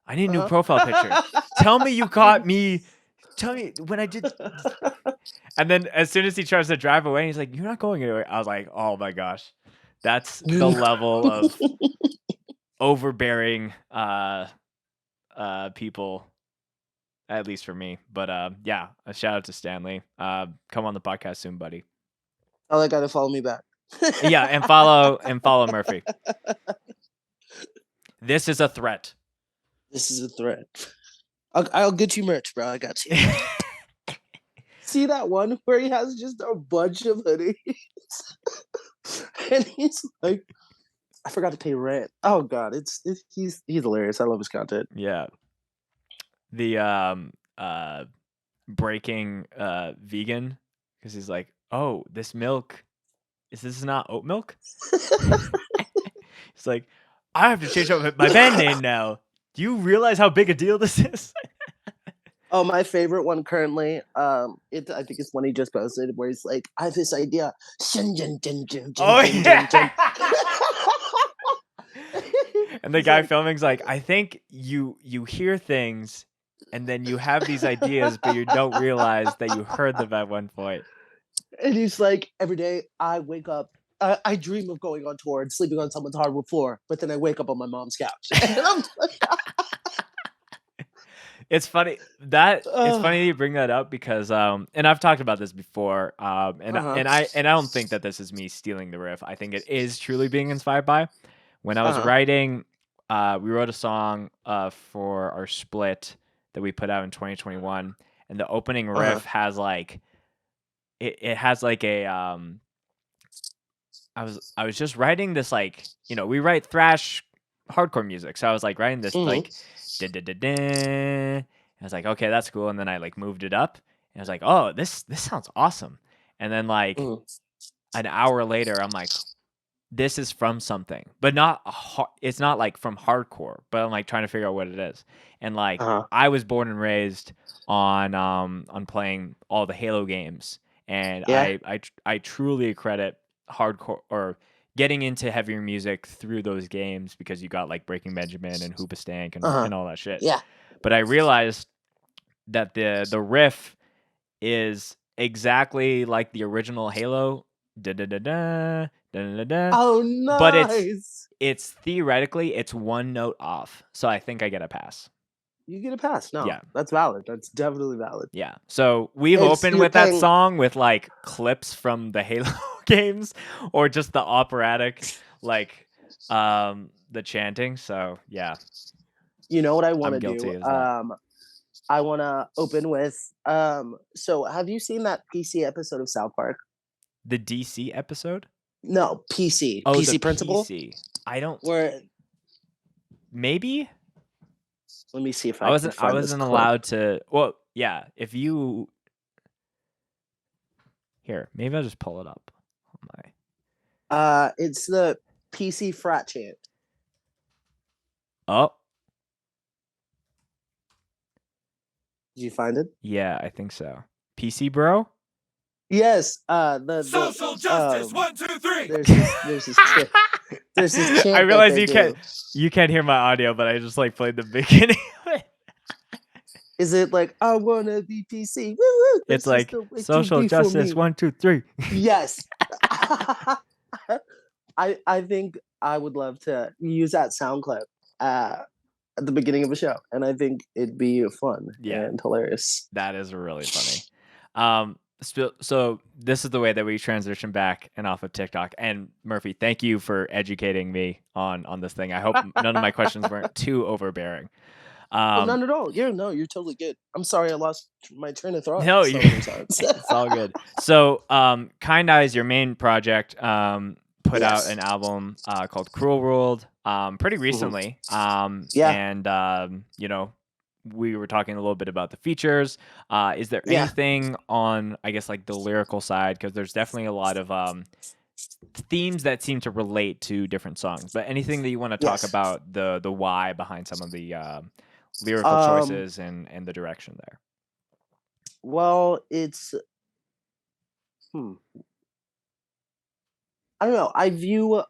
S2: I need a new profile picture. Tell me you caught me. Tell me when I did. And then as soon as he tries to drive away, he's like, "You're not going anywhere." I was like, "Oh my gosh, that's the level of overbearing people." At least for me. But yeah, a shout out to Stanley. Come on the podcast soon, buddy.
S1: Oh, that guy to follow me back.
S2: Yeah, and follow Murphy. This is a threat.
S1: This is a threat. I'll get you merch, bro. I got you. See that one where he has just a bunch of hoodies, and he's like, "I forgot to pay rent." Oh God, he's hilarious. I love his content.
S2: Yeah. The breaking vegan because he's like, "Oh, this milk is this not oat milk?" He's like, "I have to change up my band name now. Do you realize how big a deal this is?
S1: Oh, my favorite one currently, I think it's one he just posted where he's like, I have this idea. Shun, jun, jun, jun, jun,
S2: Oh
S1: jun, jun,
S2: yeah.
S1: jun.
S2: And the
S1: He's
S2: guy
S1: like,
S2: filming's like, I think you hear things and then you have these ideas, but you don't realize that you heard them at one point.
S1: and he's like, every day I wake up, I dream of going on tour and sleeping on someone's hardwood floor, but then I wake up on my mom's couch. And I'm like,
S2: It's funny that
S1: uh,
S2: you bring that up because and I've talked about this before
S1: uh-huh,
S2: and I don't think that this is me stealing the riff. I think it is truly being inspired by when I was
S1: uh-huh,
S2: writing we wrote a song for our split that we put out in 2021 and the opening
S1: uh-huh,
S2: riff has like it has like a I was just writing this like, you know, we write thrash hardcore music. So I was like writing this
S1: mm-hmm,
S2: like dun, dun, dun, dun. I was like, okay, that's cool. And then I like moved it up and I was like, oh, this sounds awesome. And then like
S1: mm-hmm,
S2: an hour later, I'm like, this is from something, but not it's not like from hardcore, but I'm like trying to figure out what it is. And like
S1: uh-huh,
S2: I was born and raised on playing all the Halo games, and
S1: yeah,
S2: I truly credit hardcore or getting into heavier music through those games because you got like Breaking Benjamin and Hoobastank
S1: uh-huh,
S2: and all that shit.
S1: yeah.
S2: But I realized that the riff is exactly like the original Halo. Da da da da da da da.
S1: Oh,
S2: But
S1: nice.
S2: it's theoretically it's one note off. So I think I get a pass.
S1: You get a pass. No,
S2: Yeah.
S1: that's valid. That's definitely valid.
S2: Yeah. So we've
S1: It's
S2: opened
S1: you're
S2: with that
S1: paying.
S2: song with like clips from the Halo games or just the operatic like the chanting. So yeah,
S1: You know what I want
S2: I'm
S1: to do?
S2: guilty as that.
S1: I want to open with. So have you seen that PC episode of South Park?
S2: The DC episode?
S1: No, PC,
S2: Oh, the
S1: PC Principle.
S2: PC. I don't
S1: Where
S2: maybe
S1: let me see if I can
S2: I
S1: find this
S2: wasn't
S1: clip.
S2: allowed to. Well, yeah. If you here, maybe I'll just pull it up. On my
S1: It's the PC frat chant.
S2: oh
S1: Did you find it?
S2: yeah, I think so. PC bro.
S1: Yes. The
S3: Social justice, 1, 2, 3.
S1: There's this
S2: I
S1: chant that
S2: realize
S1: they do.
S2: you can't hear my audio, but I just like played the beginning of it.
S1: Is it like I wanna be PC? Woo woo!
S2: It's
S1: This is
S2: like
S1: the way to
S2: social
S1: be for
S2: justice
S1: me.
S2: 1, 2, 3.
S1: Yes. I think I would love to use that sound clip at the beginning of a show, and I think it'd be fun
S2: Yeah,
S1: and hilarious.
S2: that is really funny. So this is the way that we transition back and off of TikTok. And Murphy, thank you for educating me on this thing. I hope none of my questions weren't too overbearing.
S1: Oh, none at all. No, you're totally good. I'm sorry I lost my train of thought
S2: No,
S1: so many times.
S2: it's all good. So, Kind Eyes, your main project, put out
S1: Yes.
S2: an album called Cruel World pretty recently.
S1: Yeah.
S2: And you know, we were talking a little bit about the features. Is there
S1: Yeah.
S2: anything on, I guess, like the lyrical side? Because there's definitely a lot of themes that seem to relate to different songs. But anything that you want to talk
S1: Yes.
S2: about the why behind some of the lyrical
S1: Um.
S2: choices and the direction there?
S1: Well, it's. I don't know. I view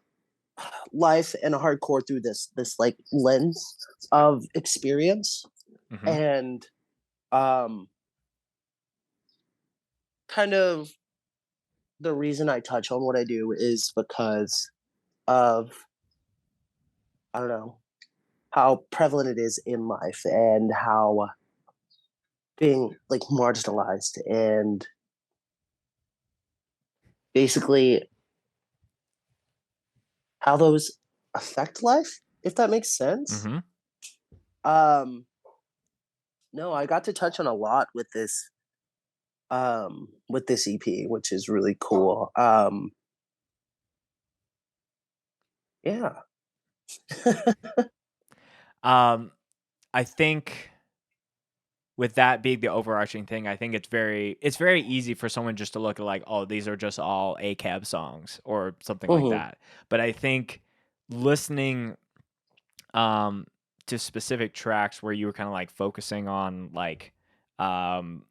S1: life and hardcore through this like lens of experience,
S2: Hmm.
S1: and um kind of the reason I touch on what I do is because of, I don't know, how prevalent it is in life and how being like marginalized and basically how those affect life, if that makes sense.
S2: Hmm.
S1: Um no, I got to touch on a lot with this EP, which is really cool. Yeah.
S2: Um, I think with that being the overarching thing, I think it's very easy for someone just to look at like, oh, these are just all ACAB songs or something like
S1: Mhm.
S2: that. But I think listening um to specific tracks where you were kind of like focusing on like um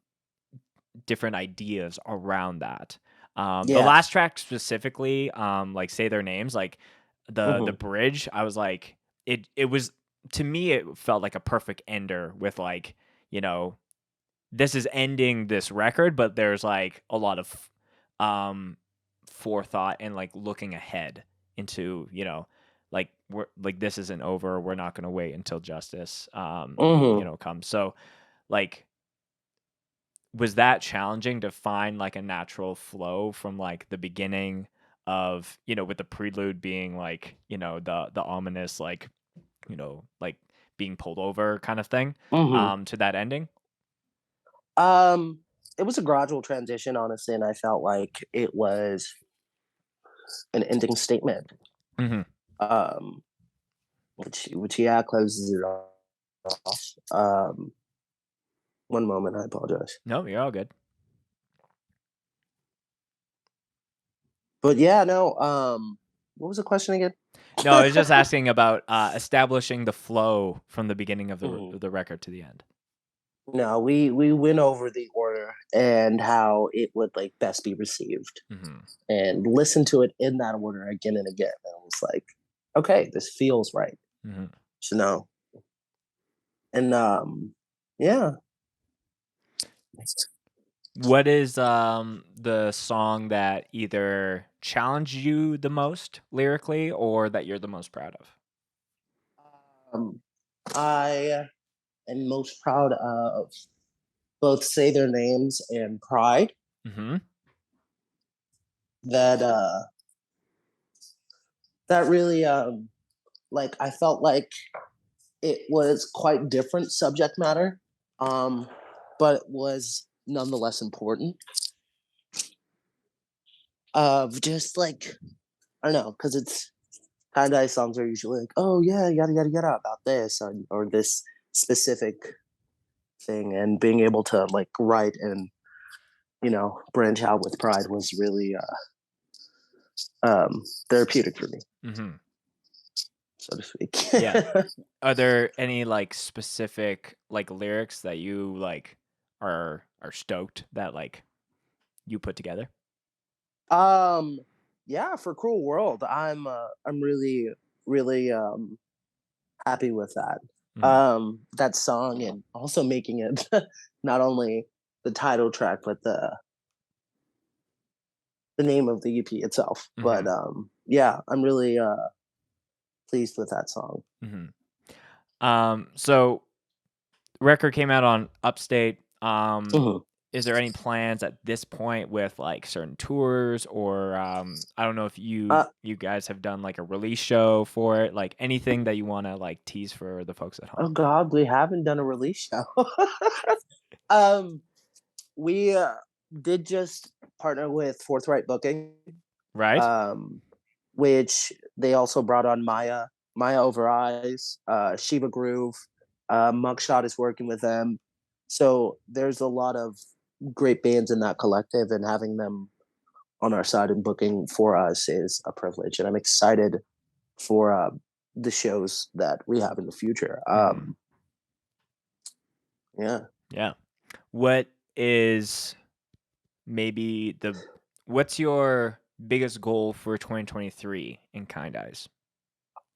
S2: different ideas around that. The
S1: Yeah.
S2: last track specifically, like Say Their Names, like the
S1: Hmm.
S2: bridge, I was like, it was, to me it felt like a perfect ender with like, you know, this is ending this record, but there's like a lot of um forethought and like looking ahead into, you know, like we're like this isn't over. We're not gonna wait until justice you
S1: Hmm.
S2: know comes. So like was that challenging to find like a natural flow from like the beginning of, you know, with the prelude being like, you know, the ominous like, you know, like being pulled over kind of thing,
S1: Hmm.
S2: to that ending?
S1: Um, it was a gradual transition, honestly, and I felt like it was an ending statement.
S2: Mhm.
S1: Um, which yeah closes it off. One moment, I apologize.
S2: No, you're all good.
S1: But yeah, no. What was the question again?
S2: No, I was just asking about establishing the flow from the beginning of
S1: Mhm.
S2: the record to the end.
S1: No, we went over the order and how it would like best be received,
S2: Mhm.
S1: and listen to it in that order again and again. And I was like, okay, this feels right.
S2: Mhm.
S1: So no, and yeah.
S2: What is the song that either challenged you the most lyrically or that you're the most proud of?
S1: Um, I am most proud of both Say Their Names and Pride.
S2: Mhm.
S1: That that really like I felt like it was quite different subject matter, um, but it was nonetheless important. Of just like I don't know, because it's kind of songs are usually like, oh yeah, yada yada yada about this or this specific thing, and being able to like write and branch out with Pride was really therapeutic for me,
S2: Mhm.
S1: so to speak.
S2: Yeah. Are there any like specific like lyrics that you like are stoked that like you put together?
S1: um, yeah, for Cruel World, I'm really really happy with that.
S2: Mhm.
S1: That song, and also making it not only the title track, but the name of the EP itself. But
S2: Mhm.
S1: yeah, I'm really pleased with that song.
S2: Mhm. So record came out on Upstate.
S1: Mhm.
S2: Is there any plans at this point with like certain tours or I don't know if
S1: Uh,
S2: you guys have done like a release show for it, like anything that you want to like tease for the folks at
S1: oh
S2: home,
S1: God, we haven't done a release show. um, we did just partner with Forthright Booking,
S2: right?
S1: um, which they also brought on Maya Over Eyes, Shiva Groove. Mugshot is working with them. So there's a lot of great bands in that collective, and having them on our side and booking for us is a privilege. And I'm excited for the shows that we have in the future.
S2: Hmm.
S1: Yeah.
S2: Yeah. What is maybe what's your biggest goal for 2023 in Kind Eyes?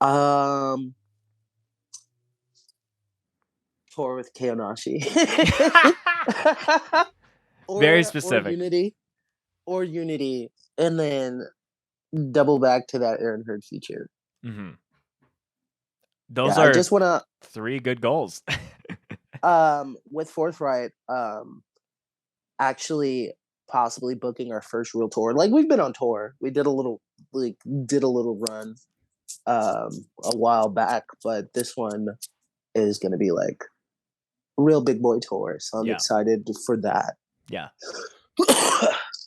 S1: Um, Tour with Keonashi.
S2: Very
S1: or
S2: specific.
S1: Unity, and then double back to that Aaron Hurd feature.
S2: Hmm.
S1: Yeah,
S2: Those
S1: I
S2: are
S1: just want to
S2: three good goals.
S1: with Forthright actually possibly booking our first real tour. Like we've been on tour. We did a little run um a while back, but this one is going to be like real big boy tour. So I'm
S2: Yeah.
S1: excited for that.
S2: Yeah.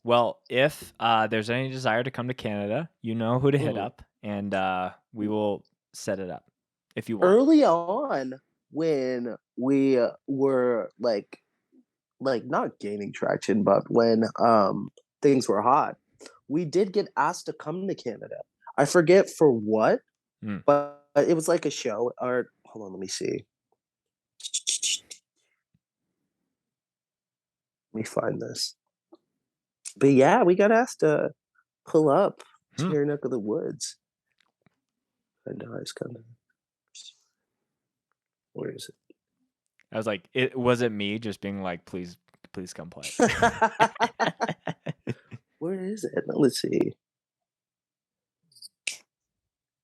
S2: Well, if there's any desire to come to Canada, you know who to hit
S1: Mhm.
S2: up, and we will set it up if you want.
S1: Early on, when we were like not gaining traction, but when things were hot, we did get asked to come to Canada. I forget for what,
S2: Mm.
S1: but it was like a show. Or hold on, let me see. Let me find this. But yeah, we got asked to pull up to your neck of the woods. I know it's kind of. Where is it?
S2: I was like, was it me just being like, please come play.
S1: Where is it? Let's see.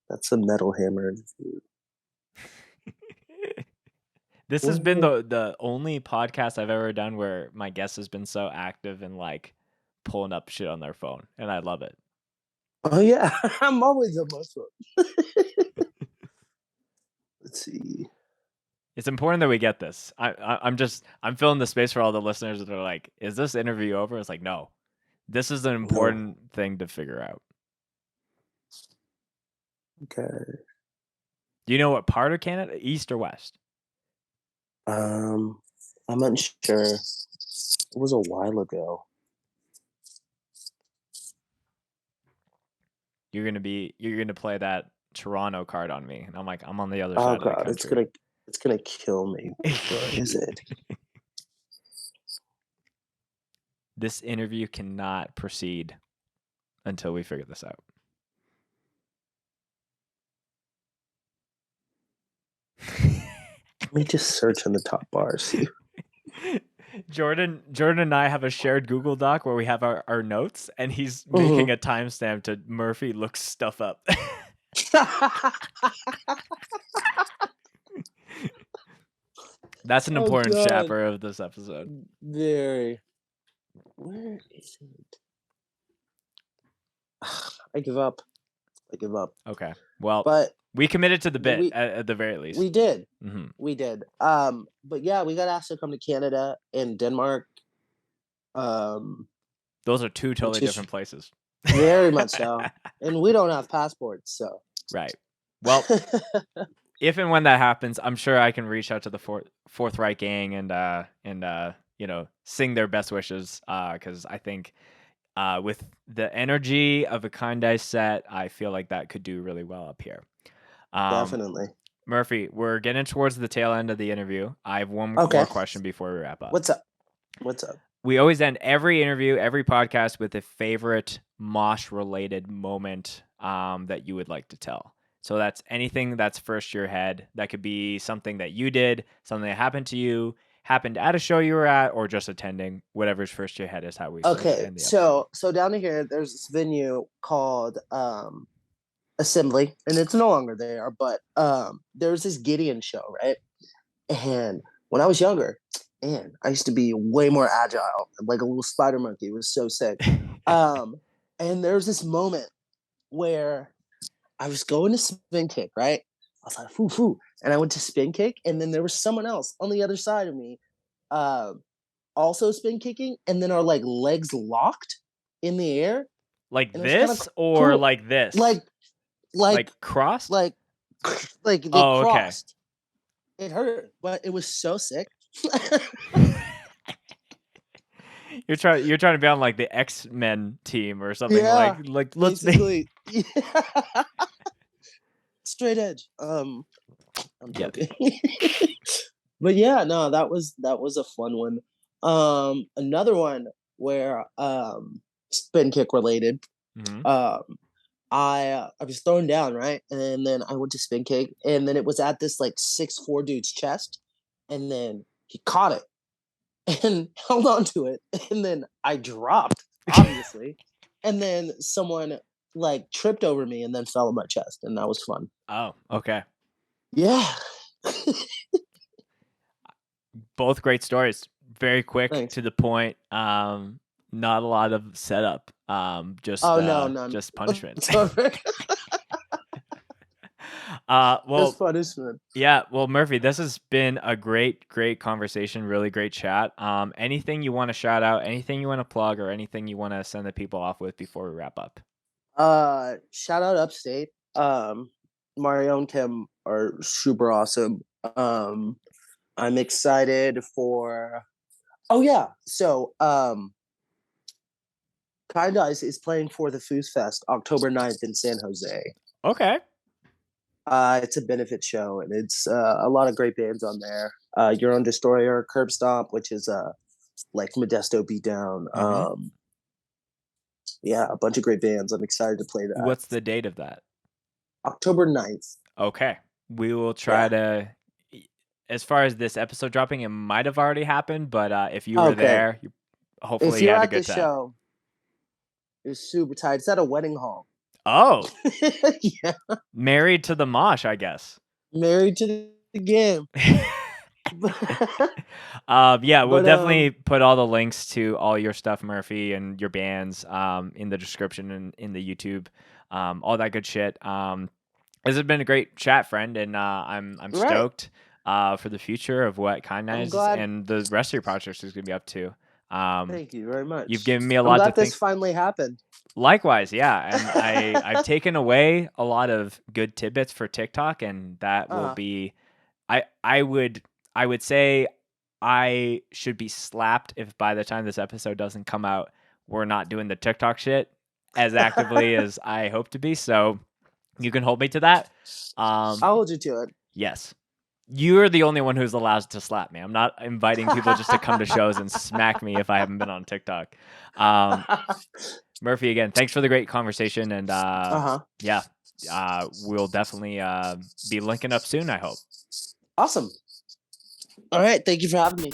S1: That's a Metal Hammer.
S2: This has been the only podcast I've ever done where my guest has been so active and like pulling up shit on their phone, and I love it.
S1: Oh yeah, I'm always on my phone. Let's see.
S2: It's important that we get this. I'm filling the space for all the listeners that are like, is this interview over? It's like, no, this is an important thing to figure out.
S1: Okay.
S2: Do you know what part of Canada, east or west?
S1: I'm unsure. It was a while ago.
S2: You're gonna play that Toronto card on me, and I'm like, I'm on the other side of the country.
S1: It's gonna kill me. Where is it?
S2: This interview cannot proceed until we figure this out.
S1: Let me just search on the top bar. See.
S2: Jordan and I have a shared Google Doc where we have our notes, and he's making a timestamp to Murphy looks stuff up. That's an important chapter of this episode.
S1: Very. Where is it? I give up.
S2: Okay. Well,
S1: but
S2: we committed to the bit at the very least.
S1: We did.
S2: Mm-hmm.
S1: We did. But yeah, we got asked to come to Canada and Denmark.
S2: Those are two totally different places.
S1: Very much so. And we don't have passports, so.
S2: Right. Well, if and when that happens, I'm sure I can reach out to the Fourth Reich gang and sing their best wishes. Because I think with the energy of a Kind Ice set, I feel like that could do really well up here.
S1: Definitely.
S2: Murphy, we're getting towards the tail end of the interview. I have one more question before we wrap up.
S1: What's up? We
S2: always end every interview, every podcast with a favorite mosh-related moment that you would like to tell. So that's anything that's first to your head. That could be something that you did, something that happened to you, happened at a show you were at, or just attending. Whatever's first to your head is how we end the episode.
S1: So down here, there's this venue called Assembly, and it's no longer there, but there's this Gideon show, right? And when I was younger, man, I used to be way more agile, like a little spider monkey. It was so sick. And there's this moment where I was going to spin kick, right? I was like, foo, foo. And I went to spin kick, and then there was someone else on the other side of me also spin kicking, and then our like legs locked in the air.
S2: Like this or cool. Like this? Like crossed?
S1: Like they crossed. Okay. It hurt, but it was so sick.
S2: You're trying to be on like the X-Men team or something. Yeah, like let's
S1: basically. Straight edge. I'm joking. But yeah, no, that was a fun one. Another one where spin kick related.
S2: Mm-hmm.
S1: I was thrown down, right? And then I went to spin kick, and then it was at this like 6'4" dude's chest, and then he caught it and held on to it, and then I dropped, obviously, and then someone like tripped over me and then fell on my chest, and that was fun.
S2: Oh, okay.
S1: Yeah.
S2: Both great stories. Very quick. Thanks. To the point. Not a lot of setup. Just punishment.
S1: Just punishment.
S2: Yeah. Well, Murphy, this has been a great conversation. Really great chat. Anything you want to shout out? Anything you want to plug, or anything you want to send the people off with before we wrap up?
S1: Shout out Upstate. Mario and Kim are super awesome. I'm excited for. Oh yeah. So Kind Ice is playing for the Foos Fest October 9th in San Jose.
S2: Okay.
S1: It's a benefit show, and it's a lot of great bands on there. Your Own Destroyer, Curb Stomp, which is like Modesto Beatdown.
S2: Mhm.
S1: Yeah, a bunch of great bands. I'm excited to play that.
S2: What's the date of that?
S1: October 9th.
S2: Okay. We will try to. As far as this episode dropping, it might have already happened, but if you were
S1: Okay.
S2: there, hopefully
S1: If
S2: you
S1: you're
S2: had a
S1: at the
S2: good time.
S1: show, it's super tight. It's at a wedding hall.
S2: Oh,
S1: Yeah,
S2: married to the mosh, I guess.
S1: married to the game.
S2: Yeah, we'll
S1: But,
S2: definitely put all the links to all your stuff, Murphy, and your bands in the description and in the YouTube, all that good shit. This has been a great chat, friend, and I'm
S1: Right.
S2: stoked for the future of what Kind
S1: I'm
S2: Nice
S1: glad.
S2: and the rest of your projects is going to be up to.
S1: Thank you very much.
S2: You've given me a
S1: I'm
S2: lot to
S1: glad this
S2: think.
S1: finally happened.
S2: Likewise, yeah, and I've taken away a lot of good tidbits for TikTok, and that will be. I would say I should be slapped if by the time this episode doesn't come out, we're not doing the TikTok shit as actively as I hope to be. So you can hold me to that.
S1: I'll hold you to it.
S2: Yes. You're the only one who's allowed to slap me. I'm not inviting people just to come to shows and smack me if I haven't been on TikTok. Murphy, again, thanks for the great conversation. And yeah, we'll definitely be linking up soon, I hope.
S1: Awesome. All right. Thank you for having me.